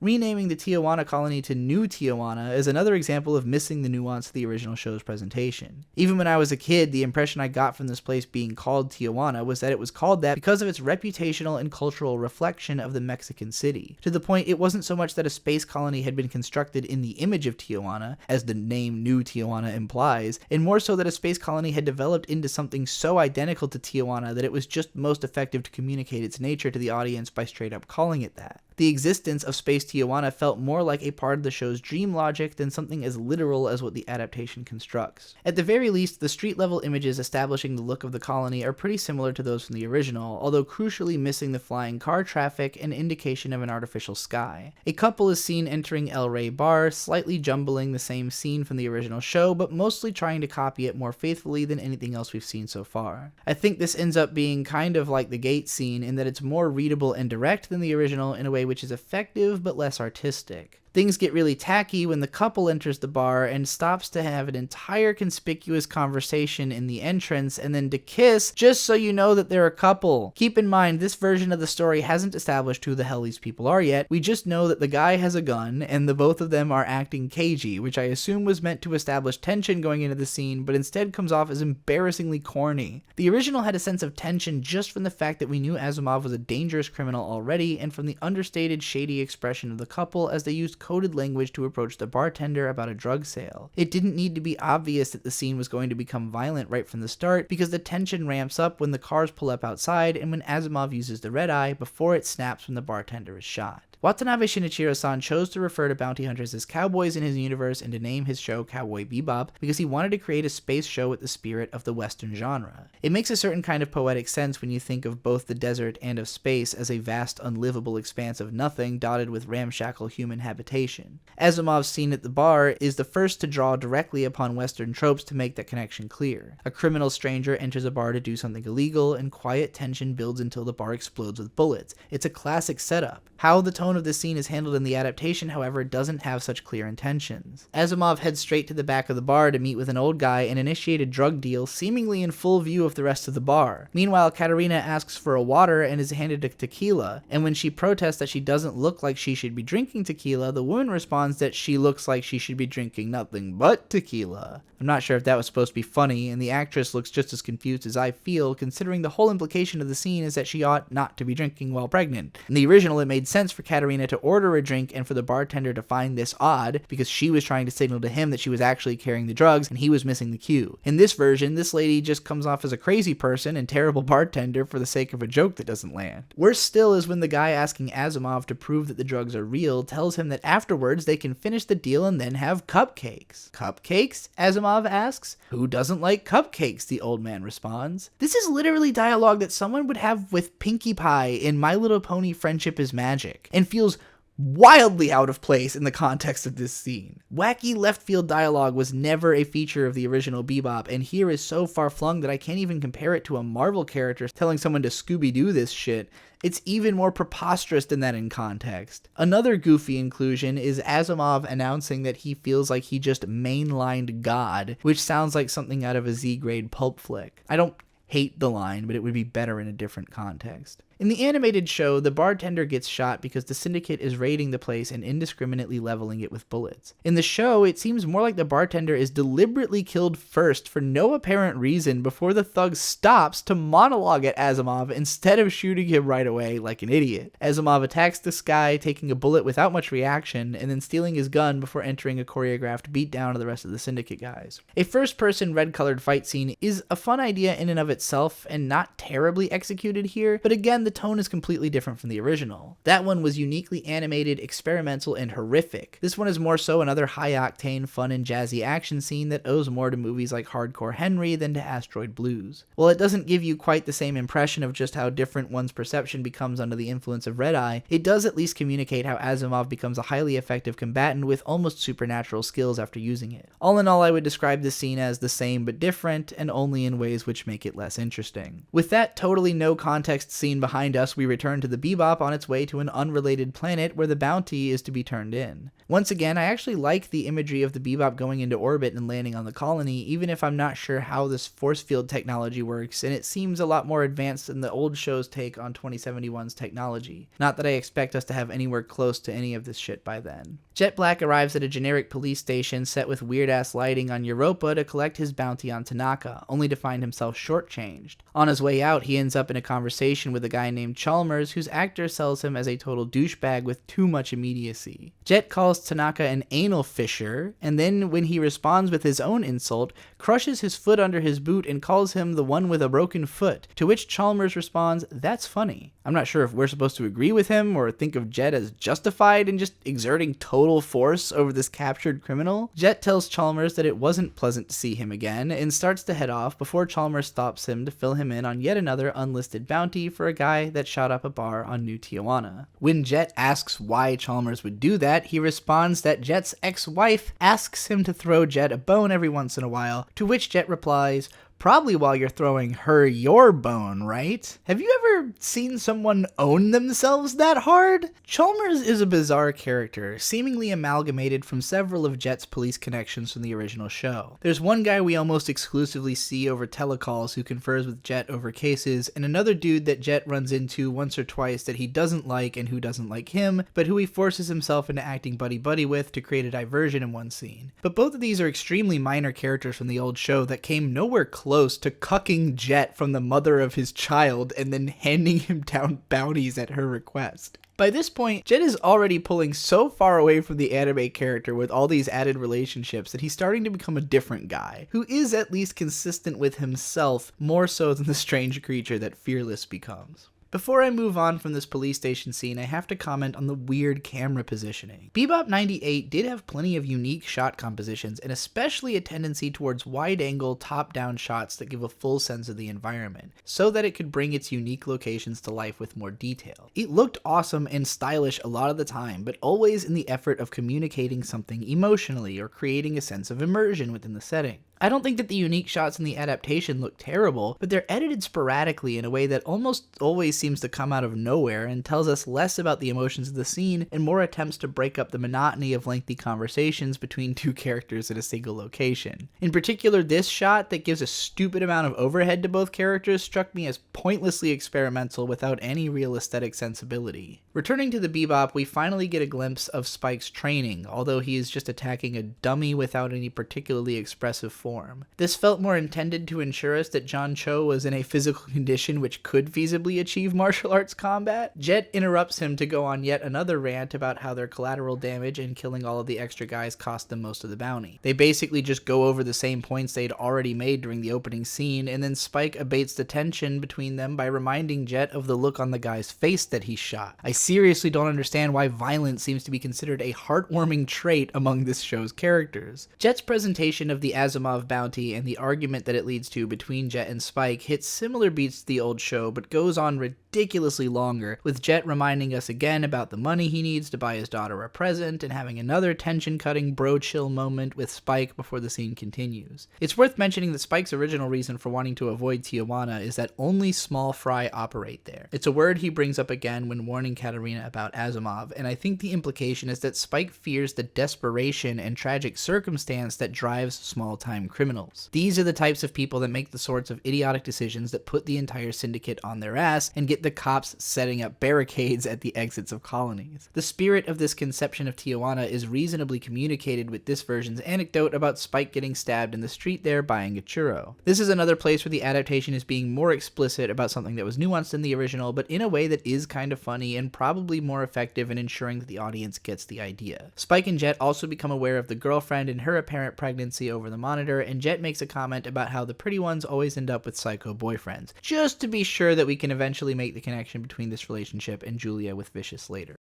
Renaming the Tijuana colony to New Tijuana is another example of missing the nuance of the original show's presentation. Even when I was a kid, the impression I got from this place being called Tijuana was that it was called that because of its reputational and cultural reflection of the Mexican city, to the point it wasn't so much that a space colony had been constructed in the image of Tijuana, as the name New Tijuana implies, and more so that a space colony had developed into something so identical to Tijuana that it was just most effective to communicate its nature to the audience by straight up calling it that. The existence of Space Tijuana felt more like a part of the show's dream logic than something as literal as what the adaptation constructs. At the very least, the street-level images establishing the look of the colony are pretty similar to those from the original, although crucially missing the flying car traffic and indication of an artificial sky. A couple is seen entering El Rey Bar, slightly jumbling the same scene from the original show, but mostly trying to copy it more faithfully than anything else we've seen so far. I think this ends up being kind of like the gate scene in that it's more readable and direct than the original in a way which is effective but less artistic. Things get really tacky when the couple enters the bar and stops to have an entire conspicuous conversation in the entrance and then to kiss just so you know that they're a couple. Keep in mind, this version of the story hasn't established who the hell these people are yet. We just know that the guy has a gun and the both of them are acting cagey, which I assume was meant to establish tension going into the scene, but instead comes off as embarrassingly corny. The original had a sense of tension just from the fact that we knew Asimov was a dangerous criminal already, and from the understated, shady expression of the couple as they used coded language to approach the bartender about a drug sale. It didn't need to be obvious that the scene was going to become violent right from the start, because the tension ramps up when the cars pull up outside and when Asimov uses the red eye before it snaps when the bartender is shot. Watanabe Shinichiro-san chose to refer to bounty hunters as cowboys in his universe and to name his show Cowboy Bebop because he wanted to create a space show with the spirit of the Western genre. It makes a certain kind of poetic sense when you think of both the desert and of space as a vast, unlivable expanse of nothing dotted with ramshackle human habitation. Asimov's scene at the bar is the first to draw directly upon Western tropes to make that connection clear. A criminal stranger enters a bar to do something illegal, and quiet tension builds until the bar explodes with bullets. It's a classic setup. How the tone of this scene is handled in the adaptation, however, doesn't have such clear intentions. Asimov heads straight to the back of the bar to meet with an old guy and initiate a drug deal, seemingly in full view of the rest of the bar. Meanwhile, Katarina asks for a water and is handed a tequila, and when she protests that she doesn't look like she should be drinking tequila, the woman responds that she looks like she should be drinking nothing but tequila. I'm not sure if that was supposed to be funny, and the actress looks just as confused as I feel, considering the whole implication of the scene is that she ought not to be drinking while pregnant. In the original, it made sense for Katarina to order a drink and for the bartender to find this odd, because she was trying to signal to him that she was actually carrying the drugs and he was missing the cue. In this version, this lady just comes off as a crazy person and terrible bartender for the sake of a joke that doesn't land. Worse still is when the guy asking Asimov to prove that the drugs are real tells him that afterwards they can finish the deal and then have cupcakes. Cupcakes? Asimov asks. Who doesn't like cupcakes? The old man responds. This is literally dialogue that someone would have with Pinkie Pie in My Little Pony Friendship is Magic, and feels wildly out of place in the context of this scene. Wacky left field dialogue was never a feature of the original Bebop, and here is so far flung that I can't even compare it to a Marvel character telling someone to Scooby-Doo this shit. It's even more preposterous than that in context. Another goofy inclusion is Asimov announcing that he feels like he just mainlined God, which sounds like something out of a Z-grade pulp flick. I don't hate the line, but it would be better in a different context. In the animated show, the bartender gets shot because the syndicate is raiding the place and indiscriminately leveling it with bullets. In the show, it seems more like the bartender is deliberately killed first for no apparent reason before the thug stops to monologue at Asimov instead of shooting him right away like an idiot. Asimov attacks this guy, taking a bullet without much reaction, and then stealing his gun before entering a choreographed beatdown of the rest of the syndicate guys. A first-person red-colored fight scene is a fun idea in and of itself and not terribly executed here, but again, the tone is completely different from the original. That one was uniquely animated, experimental, and horrific. This one is more so another high-octane, fun, and jazzy action scene that owes more to movies like Hardcore Henry than to Asteroid Blues. While it doesn't give you quite the same impression of just how different one's perception becomes under the influence of Red Eye, it does at least communicate how Asimov becomes a highly effective combatant with almost supernatural skills after using it. All in all, I would describe this scene as the same but different, and only in ways which make it less interesting. With that totally no context scene behind us, we return to the Bebop on its way to an unrelated planet where the bounty is to be turned in. Once again, I actually like the imagery of the Bebop going into orbit and landing on the colony, even if I'm not sure how this force field technology works, and it seems a lot more advanced than the old show's take on 2071's technology. Not that I expect us to have anywhere close to any of this shit by then. Jet Black arrives at a generic police station set with weird-ass lighting on Europa to collect his bounty on Tanaka, only to find himself shortchanged. On his way out, he ends up in a conversation with a guy guy named Chalmers, whose actor sells him as a total douchebag with too much immediacy. Jet calls Tanaka an anal fisher, and then when he responds with his own insult, crushes his foot under his boot and calls him the one with a broken foot, to which Chalmers responds, "That's funny." I'm not sure if we're supposed to agree with him or think of Jet as justified in just exerting total force over this captured criminal. Jet tells Chalmers that it wasn't pleasant to see him again and starts to head off before Chalmers stops him to fill him in on yet another unlisted bounty for a guy that shot up a bar on New Tijuana. When Jet asks why Chalmers would do that, he responds that Jet's ex-wife asks him to throw Jet a bone every once in a while, to which Jet replies, "Probably while you're throwing her your bone, right?" Have you ever seen someone own themselves that hard? Chalmers is a bizarre character, seemingly amalgamated from several of Jet's police connections from the original show. There's one guy we almost exclusively see over telecalls who confers with Jet over cases, and another dude that Jet runs into once or twice that he doesn't like and who doesn't like him, but who he forces himself into acting buddy-buddy with to create a diversion in one scene. But both of these are extremely minor characters from the old show that came nowhere close to cucking Jet from the mother of his child and then handing him down bounties at her request. By this point, Jet is already pulling so far away from the anime character with all these added relationships that he's starting to become a different guy, who is at least consistent with himself more so than the strange creature that Fearless becomes. Before I move on from this police station scene, I have to comment on the weird camera positioning. Bebop 98 did have plenty of unique shot compositions, and especially a tendency towards wide-angle, top-down shots that give a full sense of the environment, so that it could bring its unique locations to life with more detail. It looked awesome and stylish a lot of the time, but always in the effort of communicating something emotionally or creating a sense of immersion within the setting. I don't think that the unique shots in the adaptation look terrible, but they're edited sporadically in a way that almost always seems to come out of nowhere and tells us less about the emotions of the scene and more attempts to break up the monotony of lengthy conversations between two characters at a single location. In particular, this shot that gives a stupid amount of overhead to both characters struck me as pointlessly experimental without any real aesthetic sensibility. Returning to the Bebop, we finally get a glimpse of Spike's training, although he is just attacking a dummy without any particularly expressive form. This felt more intended to ensure us that John Cho was in a physical condition which could feasibly achieve martial arts combat. Jet interrupts him to go on yet another rant about how their collateral damage and killing all of the extra guys cost them most of the bounty. They basically just go over the same points they'd already made during the opening scene, and then Spike abates the tension between them by reminding Jet of the look on the guy's face that he shot. I seriously don't understand why violence seems to be considered a heartwarming trait among this show's characters. Jet's presentation of the Asimov bounty and the argument that it leads to between Jet and Spike hits similar beats to the old show, but goes on ridiculously longer, with Jet reminding us again about the money he needs to buy his daughter a present, and having another tension-cutting bro-chill moment with Spike before the scene continues. It's worth mentioning that Spike's original reason for wanting to avoid Tijuana is that only small fry operate there. It's a word he brings up again when warning Katarina about Asimov, and I think the implication is that Spike fears the desperation and tragic circumstance that drives small-time criminals. These are the types of people that make the sorts of idiotic decisions that put the entire syndicate on their ass and get the cops setting up barricades at the exits of colonies. The spirit of this conception of Tijuana is reasonably communicated with this version's anecdote about Spike getting stabbed in the street there buying a churro. This is another place where the adaptation is being more explicit about something that was nuanced in the original, but in a way that is kind of funny and probably more effective in ensuring that the audience gets the idea. Spike and Jet also become aware of the girlfriend and her apparent pregnancy over the monitor, and Jet makes a comment about how the pretty ones always end up with psycho boyfriends, just to be sure that we can eventually make the connection between this relationship and Julia with Vicious later.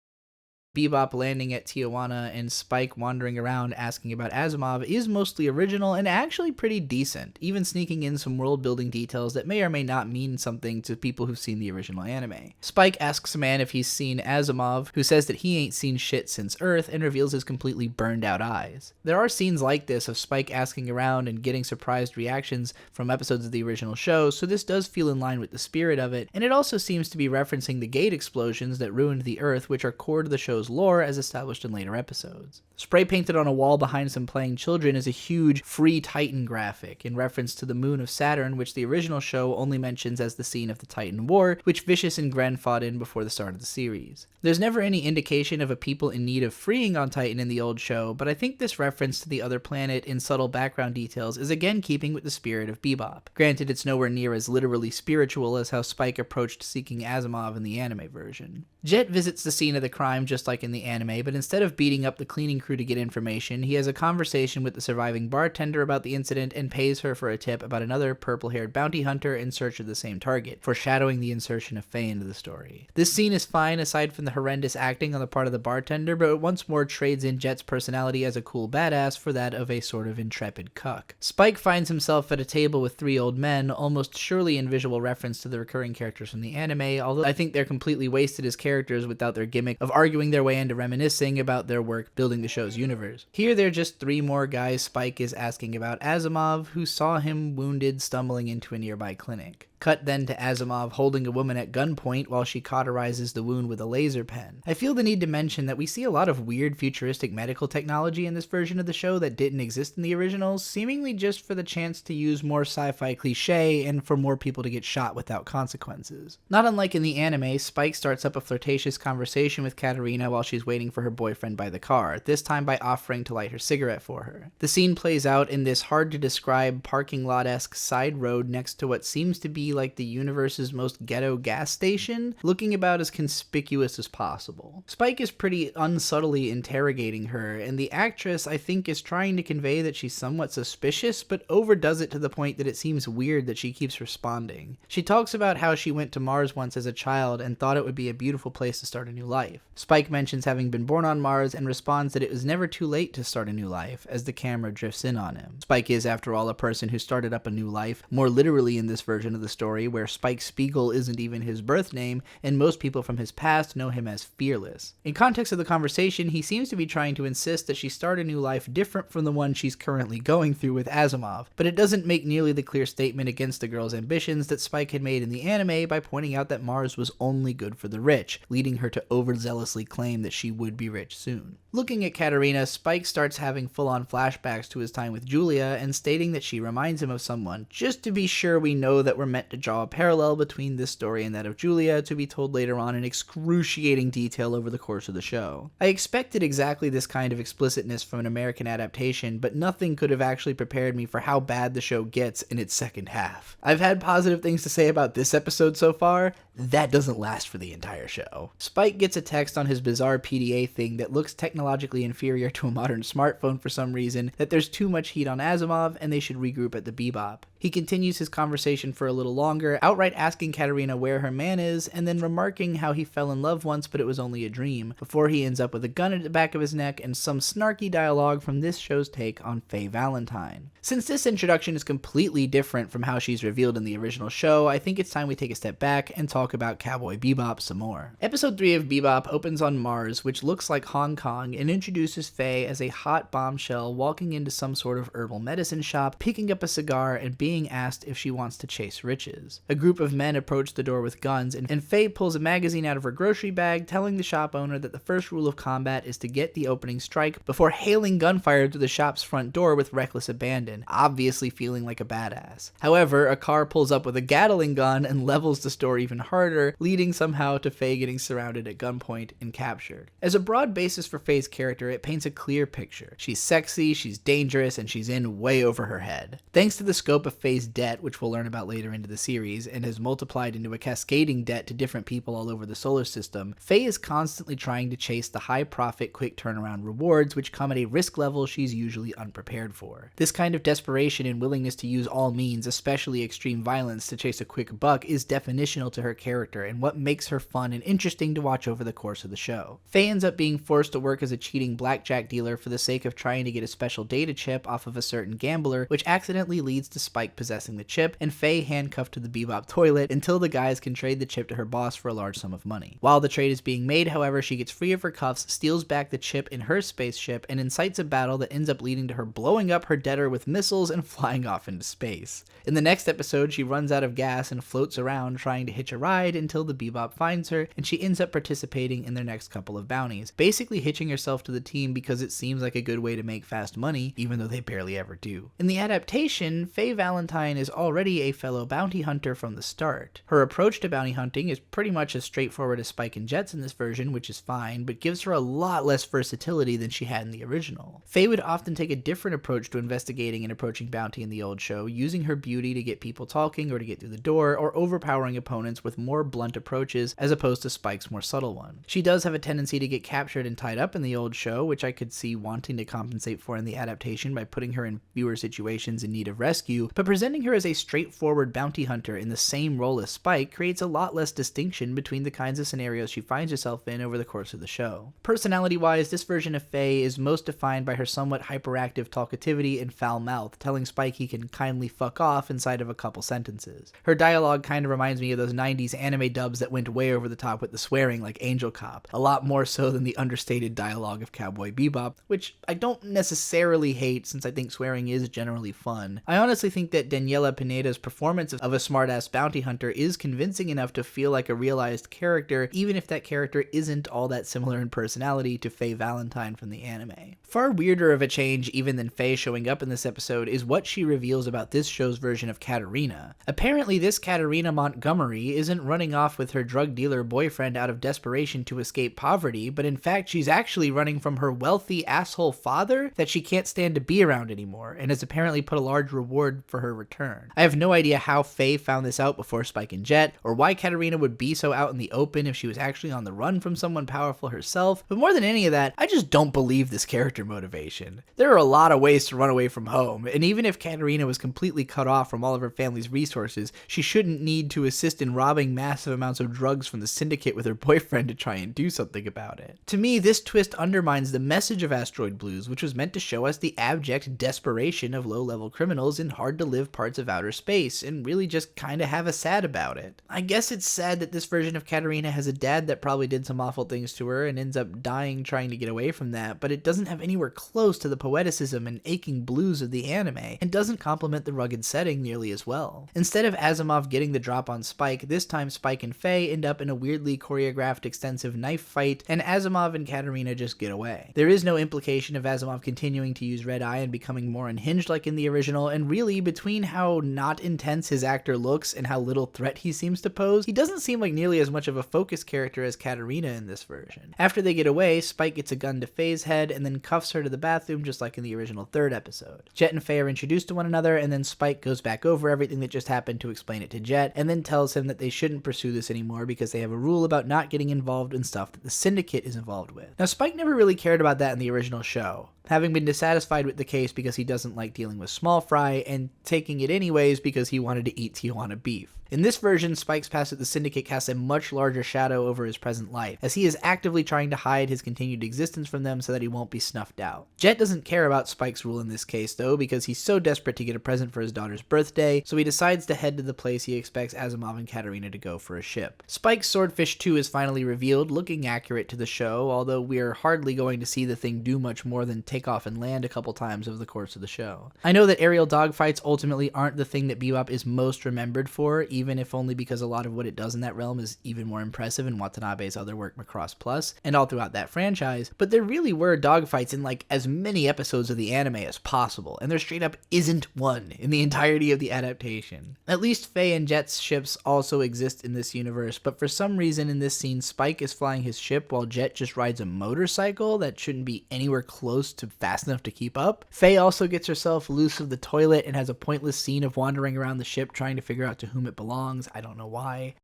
Bebop landing at Tijuana and Spike wandering around asking about Asimov is mostly original and actually pretty decent, even sneaking in some world-building details that may or may not mean something to people who've seen the original anime. Spike asks a man if he's seen Asimov, who says that he ain't seen shit since Earth, and reveals his completely burned out eyes. There are scenes like this of Spike asking around and getting surprised reactions from episodes of the original show, so this does feel in line with the spirit of it, and it also seems to be referencing the gate explosions that ruined the Earth, which are core to the show's show's lore as established in later episodes. Spray painted on a wall behind some playing children is a huge Free Titan graphic in reference to the moon of Saturn, which the original show only mentions as the scene of the Titan War, which Vicious and Gren fought in before the start of the series. There's never any indication of a people in need of freeing on Titan in the old show, but I think this reference to the other planet in subtle background details is again keeping with the spirit of Bebop. Granted, it's nowhere near as literally spiritual as how Spike approached seeking Asimov in the anime version. Jet visits the scene of the crime just like in the anime, but instead of beating up the cleaning crew to get information, he has a conversation with the surviving bartender about the incident and pays her for a tip about another purple-haired bounty hunter in search of the same target, foreshadowing the insertion of Faye into the story. This scene is fine aside from the horrendous acting on the part of the bartender, but it once more trades in Jet's personality as a cool badass for that of a sort of intrepid cuck. Spike finds himself at a table with three old men, almost surely in visual reference to the recurring characters from the anime, although I think they're completely wasted as characters without their gimmick of arguing their way into reminiscing about their work building the show's universe. Here they're just three more guys Spike is asking about Asimov, who saw him wounded stumbling into a nearby clinic. Cut then to Asimov holding a woman at gunpoint while she cauterizes the wound with a laser pen. I feel the need to mention that we see a lot of weird futuristic medical technology in this version of the show that didn't exist in the originals, seemingly just for the chance to use more sci-fi cliche and for more people to get shot without consequences. Not unlike in the anime, Spike starts up a flirtatious conversation with Katarina while she's waiting for her boyfriend by the car, this time by offering to light her cigarette for her. The scene plays out in this hard-to-describe parking lot-esque side road next to what seems to be like the universe's most ghetto gas station, looking about as conspicuous as possible. Spike is pretty unsubtly interrogating her, and the actress, I think, is trying to convey that she's somewhat suspicious, but overdoes it to the point that it seems weird that she keeps responding. She talks about how she went to Mars once as a child and thought it would be a beautiful place to start a new life. Spike mentions having been born on Mars and responds that it was never too late to start a new life, as the camera drifts in on him. Spike is, after all, a person who started up a new life, more literally in this version of the story, where Spike Spiegel isn't even his birth name, and most people from his past know him as Fearless. In context of the conversation, he seems to be trying to insist that she start a new life different from the one she's currently going through with Asimov, but it doesn't make nearly the clear statement against the girl's ambitions that Spike had made in the anime by pointing out that Mars was only good for the rich, leading her to overzealously claim that she would be rich soon. Looking at Katarina, Spike starts having full-on flashbacks to his time with Julia and stating that she reminds him of someone, just to be sure we know that we're meant to draw a parallel between this story and that of Julia, to be told later on in excruciating detail over the course of the show. I expected exactly this kind of explicitness from an American adaptation, but nothing could have actually prepared me for how bad the show gets in its second half. I've had positive things to say about this episode so far. That doesn't last for the entire show. Spike gets a text on his bizarre PDA thing that looks technologically inferior to a modern smartphone for some reason, that there's too much heat on Asimov and they should regroup at the Bebop. He continues his conversation for a little longer, outright asking Katarina where her man is, and then remarking how he fell in love once but it was only a dream, before he ends up with a gun at the back of his neck and some snarky dialogue from this show's take on Faye Valentine. Since this introduction is completely different from how she's revealed in the original show, I think it's time we take a step back and talk about Cowboy Bebop some more. Episode 3 of Bebop opens on Mars, which looks like Hong Kong, and introduces Faye as a hot bombshell walking into some sort of herbal medicine shop, picking up a cigar, and being asked if she wants to chase riches. A group of men approach the door with guns, and Faye pulls a magazine out of her grocery bag, telling the shop owner that the first rule of combat is to get the opening strike before hailing gunfire to the shop's front door with reckless abandon, obviously feeling like a badass. However, a car pulls up with a Gatling gun and levels the store even harder, leading somehow to Faye getting surrounded at gunpoint and captured. As a broad basis for Faye's character, it paints a clear picture. She's sexy, she's dangerous, and she's in way over her head. Thanks to the scope of Faye's debt, which we'll learn about later into the series, and has multiplied into a cascading debt to different people all over the solar system, Faye is constantly trying to chase the high-profit, quick turnaround rewards which come at a risk level she's usually unprepared for. This kind of desperation and willingness to use all means, especially extreme violence, to chase a quick buck is definitional to her character and what makes her fun and interesting to watch over the course of the show. Faye ends up being forced to work as a cheating blackjack dealer for the sake of trying to get a special data chip off of a certain gambler, which accidentally leads to Spike Spike possessing the chip, and Faye handcuffed to the Bebop toilet until the guys can trade the chip to her boss for a large sum of money. While the trade is being made, however, she gets free of her cuffs, steals back the chip in her spaceship, and incites a battle that ends up leading to her blowing up her debtor with missiles and flying off into space. In the next episode, she runs out of gas and floats around trying to hitch a ride until the Bebop finds her, and she ends up participating in their next couple of bounties, basically hitching herself to the team because it seems like a good way to make fast money, even though they barely ever do. In the adaptation, Faye Valentine is already a fellow bounty hunter from the start. Her approach to bounty hunting is pretty much as straightforward as Spike and Jet's in this version, which is fine, but gives her a lot less versatility than she had in the original. Faye would often take a different approach to investigating and approaching bounty in the old show, using her beauty to get people talking or to get through the door, or overpowering opponents with more blunt approaches as opposed to Spike's more subtle one. She does have a tendency to get captured and tied up in the old show, which I could see wanting to compensate for in the adaptation by putting her in fewer situations in need of rescue, but presenting her as a straightforward bounty hunter in the same role as Spike creates a lot less distinction between the kinds of scenarios she finds herself in over the course of the show. Personality-wise, this version of Faye is most defined by her somewhat hyperactive talkativity and foul mouth, telling Spike he can kindly fuck off inside of a couple sentences. Her dialogue kind of reminds me of those 90s anime dubs that went way over the top with the swearing like Angel Cop, a lot more so than the understated dialogue of Cowboy Bebop, which I don't necessarily hate since I think swearing is generally fun. I honestly think that Daniela Pineda's performance of a smartass bounty hunter is convincing enough to feel like a realized character, even if that character isn't all that similar in personality to Faye Valentine from the anime. Far weirder of a change even than Faye showing up in this episode is what she reveals about this show's version of Katarina. Apparently this Katarina Montgomery isn't running off with her drug dealer boyfriend out of desperation to escape poverty, but in fact she's actually running from her wealthy asshole father that she can't stand to be around anymore, and has apparently put a large reward for her return. I have no idea how Faye found this out before Spike and Jet, or why Katarina would be so out in the open if she was actually on the run from someone powerful herself, but more than any of that, I just don't believe this character motivation. There are a lot of ways to run away from home, and even if Katarina was completely cut off from all of her family's resources, she shouldn't need to assist in robbing massive amounts of drugs from the syndicate with her boyfriend to try and do something about it. To me, this twist undermines the message of Asteroid Blues, which was meant to show us the abject desperation of low-level criminals in hard-to-live parts of outer space, and really just kinda have a sad about it. I guess it's sad that this version of Katarina has a dad that probably did some awful things to her and ends up dying trying to get away from that, but it doesn't have anywhere close to the poeticism and aching blues of the anime, and doesn't complement the rugged setting nearly as well. Instead of Asimov getting the drop on Spike, this time Spike and Faye end up in a weirdly choreographed extensive knife fight, and Asimov and Katarina just get away. There is no implication of Asimov continuing to use Red Eye and becoming more unhinged like in the original, and really, between how not intense his actor looks and how little threat he seems to pose, he doesn't seem like nearly as much of a focus character as Katarina in this version. After they get away, Spike gets a gun to Faye's head and then cuffs her to the bathroom just like in the original third episode. Jet and Faye are introduced to one another, and then Spike goes back over everything that just happened to explain it to Jet, and then tells him that they shouldn't pursue this anymore because they have a rule about not getting involved in stuff that the Syndicate is involved with. Now, Spike never really cared about that in the original show, having been dissatisfied with the case because he doesn't like dealing with small fry, and taking it anyways because he wanted to eat Tijuana beef. In this version, Spike's past at the Syndicate casts a much larger shadow over his present life, as he is actively trying to hide his continued existence from them so that he won't be snuffed out. Jet doesn't care about Spike's rule in this case though, because he's so desperate to get a present for his daughter's birthday, so he decides to head to the place he expects Asimov and Katarina to go for a ship. Spike's Swordfish 2 is finally revealed, looking accurate to the show, although we are hardly going to see the thing do much more than take off and land a couple times over the course of the show. I know that aerial dogfights ultimately aren't the thing that Bebop is most remembered for, even if only because a lot of what it does in that realm is even more impressive in Watanabe's other work, Macross Plus, and all throughout that franchise, but there really were dogfights in like as many episodes of the anime as possible, and there straight up isn't one in the entirety of the adaptation. At least Faye and Jet's ships also exist in this universe, but for some reason in this scene Spike is flying his ship while Jet just rides a motorcycle that shouldn't be anywhere close to fast enough to keep up. Faye also gets herself loose of the toilet and has a pointless scene of wandering around the ship trying to figure out to whom it belongs. I don't know why.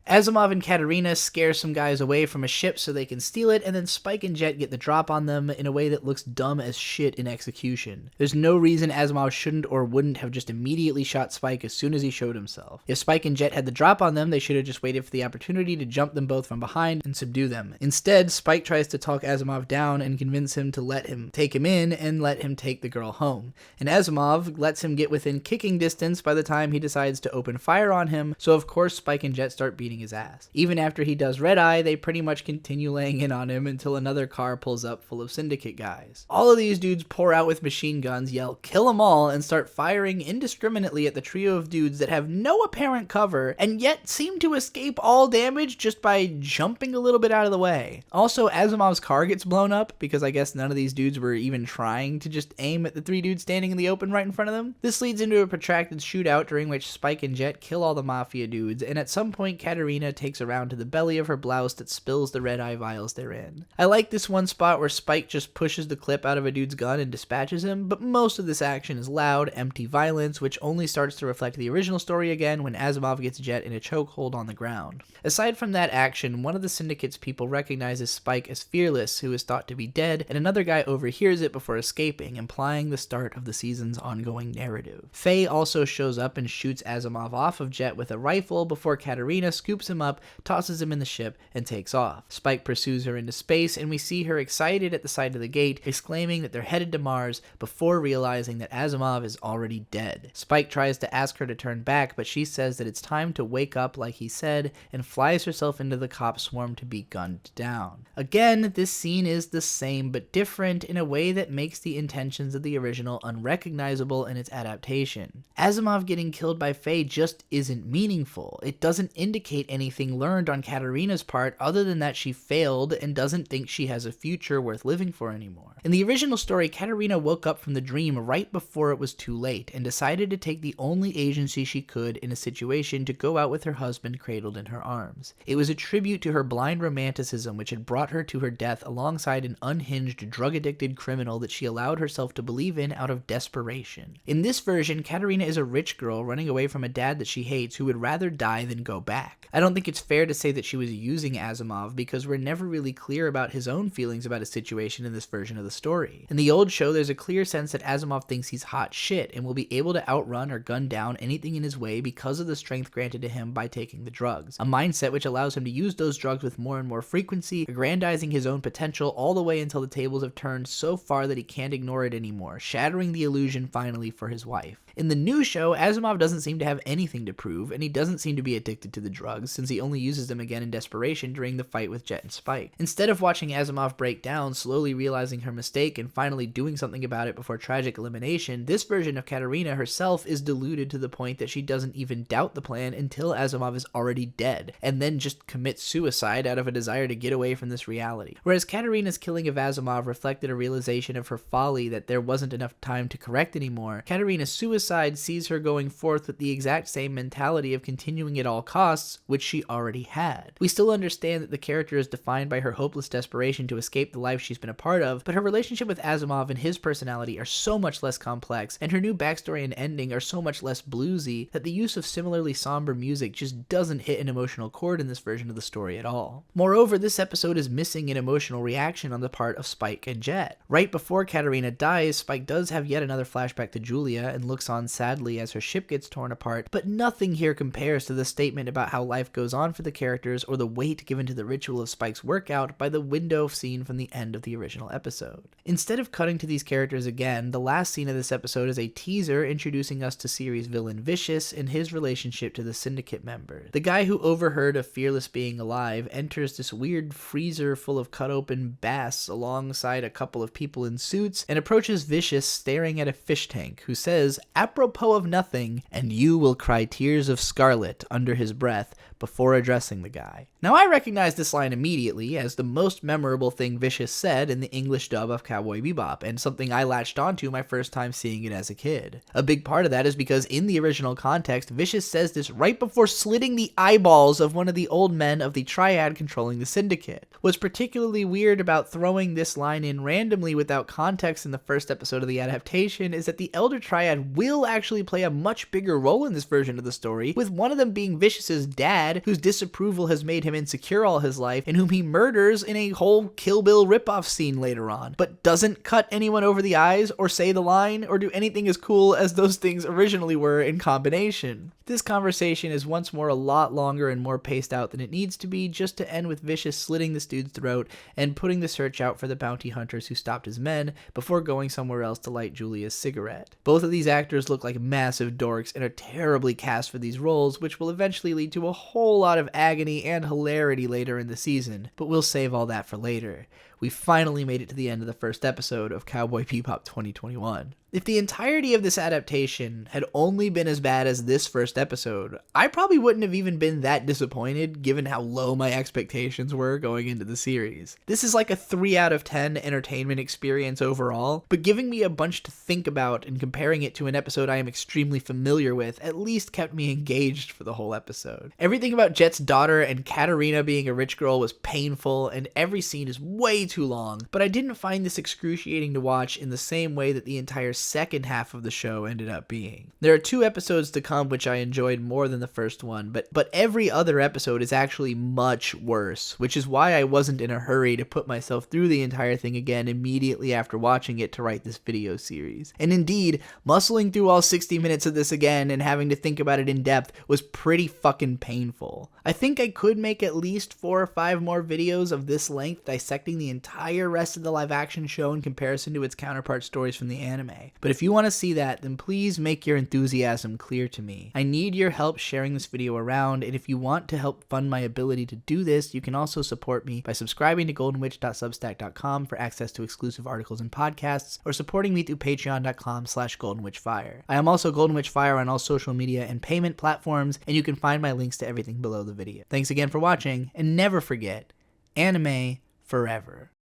Asimov and Katarina scare some guys away from a ship so they can steal it, and then Spike and Jet get the drop on them in a way that looks dumb as shit in execution. There's no reason Asimov shouldn't or wouldn't have just immediately shot Spike as soon as he showed himself. If Spike and Jet had the drop on them, they should have just waited for the opportunity to jump them both from behind and subdue them. Instead, Spike tries to talk Asimov down and convince him to let him take him in and let him take the girl home. And Asimov lets him get within kicking distance by the time he decides to open fire on him, so of course Spike and Jet start beating his ass. Even after he does red eye, they pretty much continue laying in on him until another car pulls up full of Syndicate guys. All of these dudes pour out with machine guns, yell "kill 'em all," and start firing indiscriminately at the trio of dudes that have no apparent cover and yet seem to escape all damage just by jumping a little bit out of the way. Also, Asimov's car gets blown up because I guess none of these dudes were even trying to just aim at the three dudes standing in the open right in front of them. This leads into a protracted shootout during which Spike and Jet kill all the Mafia dudes, and at some point Katarina takes around to the belly of her blouse that spills the red eye vials therein. I like this one spot where Spike just pushes the clip out of a dude's gun and dispatches him, but most of this action is loud, empty violence, which only starts to reflect the original story again when Asimov gets Jet in a chokehold on the ground. Aside from that action, one of the Syndicate's people recognizes Spike as Fearless, who is thought to be dead, and another guy overhears it before escaping, implying the start of the season's ongoing narrative. Faye also shows up and shoots Asimov off of Jet with a rifle before Katarina scoops him up, tosses him in the ship, and takes off. Spike pursues her into space, and we see her excited at the sight of the gate, exclaiming that they're headed to Mars before realizing that Asimov is already dead. Spike tries to ask her to turn back, but she says that it's time to wake up like he said, and flies herself into the cop swarm to be gunned down. Again, this scene is the same but different in a way that makes the intentions of the original unrecognizable in its adaptation. Asimov getting killed by Faye just isn't meaningful. It doesn't indicate anything learned on Katarina's part other than that she failed and doesn't think she has a future worth living for anymore. In the original story, Katarina woke up from the dream right before it was too late and decided to take the only agency she could in a situation to go out with her husband cradled in her arms. It was a tribute to her blind romanticism which had brought her to her death alongside an unhinged, drug-addicted criminal that she allowed herself to believe in out of desperation. In this version, Katarina is a rich girl running away from a dad that she hates who would rather die than go back. I don't think it's fair to say that she was using Asimov because we're never really clear about his own feelings about his situation in this version of the story. In the old show, there's a clear sense that Asimov thinks he's hot shit and will be able to outrun or gun down anything in his way because of the strength granted to him by taking the drugs, a mindset which allows him to use those drugs with more and more frequency, aggrandizing his own potential all the way until the tables have turned so far that he can't ignore it anymore, shattering the illusion finally for his wife. In the new show, Asimov doesn't seem to have anything to prove, and he doesn't seem to be addicted to the drugs, since he only uses them again in desperation during the fight with Jet and Spike. Instead of watching Asimov break down, slowly realizing her mistake and finally doing something about it before tragic elimination, this version of Katarina herself is deluded to the point that she doesn't even doubt the plan until Asimov is already dead, and then just commits suicide out of a desire to get away from this reality. Whereas Katarina's killing of Asimov reflected a realization of her folly that there wasn't enough time to correct anymore, Katarina's suicide sees her going forth with the exact same mentality of continuing at all costs, which she already had. We still understand that the character is defined by her hopeless desperation to escape the life she's been a part of, but her relationship with Asimov and his personality are so much less complex, and her new backstory and ending are so much less bluesy, that the use of similarly somber music just doesn't hit an emotional chord in this version of the story at all. Moreover, this episode is missing an emotional reaction on the part of Spike and Jet. Right before Katarina dies, Spike does have yet another flashback to Julia and looks on sadly as her ship gets torn apart, but nothing here compares to the statement about how life goes on for the characters or the weight given to the ritual of Spike's workout by the window scene from the end of the original episode. Instead of cutting to these characters again, the last scene of this episode is a teaser introducing us to series villain Vicious and his relationship to the Syndicate member. The guy who overheard of Fearless being alive enters this weird freezer full of cut open bass alongside a couple of people in suits and approaches Vicious staring at a fish tank, who says, apropos of nothing, "and you will cry tears of scarlet," under his breath before addressing the guy. Now, I recognize this line immediately as the most memorable thing Vicious said in the English dub of Cowboy Bebop, and something I latched onto my first time seeing it as a kid. A big part of that is because in the original context, Vicious says this right before slitting the eyeballs of one of the old men of the triad controlling the Syndicate. What's particularly weird about throwing this line in randomly without context in the first episode of the adaptation is that the Elder Triad will actually play a much bigger role in this version of the story, with one of them being Vicious's dad dad, whose disapproval has made him insecure all his life, and whom he murders in a whole Kill Bill ripoff scene later on, but doesn't cut anyone over the eyes or say the line or do anything as cool as those things originally were in combination. This conversation is once more a lot longer and more paced out than it needs to be, just to end with Vicious slitting this dude's throat and putting the search out for the bounty hunters who stopped his men before going somewhere else to light Julia's cigarette. Both of these actors look like massive dorks and are terribly cast for these roles, which will eventually lead to a whole lot of agony and hilarity later in the season, but we'll save all that for later. We finally made it to the end of the first episode of Cowboy Bebop 2021. If the entirety of this adaptation had only been as bad as this first episode, I probably wouldn't have even been that disappointed given how low my expectations were going into the series. This is like a 3 out of 10 entertainment experience overall, but giving me a bunch to think about and comparing it to an episode I am extremely familiar with at least kept me engaged for the whole episode. Everything about Jet's daughter and Katarina being a rich girl was painful, and every scene is way too long, but I didn't find this excruciating to watch in the same way that the entire second half of the show ended up being. There are 2 episodes to come which I enjoyed more than the first one, but every other episode is actually much worse, which is why I wasn't in a hurry to put myself through the entire thing again immediately after watching it to write this video series. And indeed, muscling through all 60 minutes of this again and having to think about it in depth was pretty fucking painful. I think I could make at least 4 or 5 more videos of this length dissecting the entire rest of the live action show in comparison to its counterpart stories from the anime. But if you want to see that, then please make your enthusiasm clear to me. I need your help sharing this video around, and if you want to help fund my ability to do this, you can also support me by subscribing to goldenwitch.substack.com for access to exclusive articles and podcasts, or supporting me through patreon.com/goldenwitchfire. I am also Golden Witch Fire on all social media and payment platforms, and you can find my links to everything below the video. Thanks again for watching, and never forget, anime forever.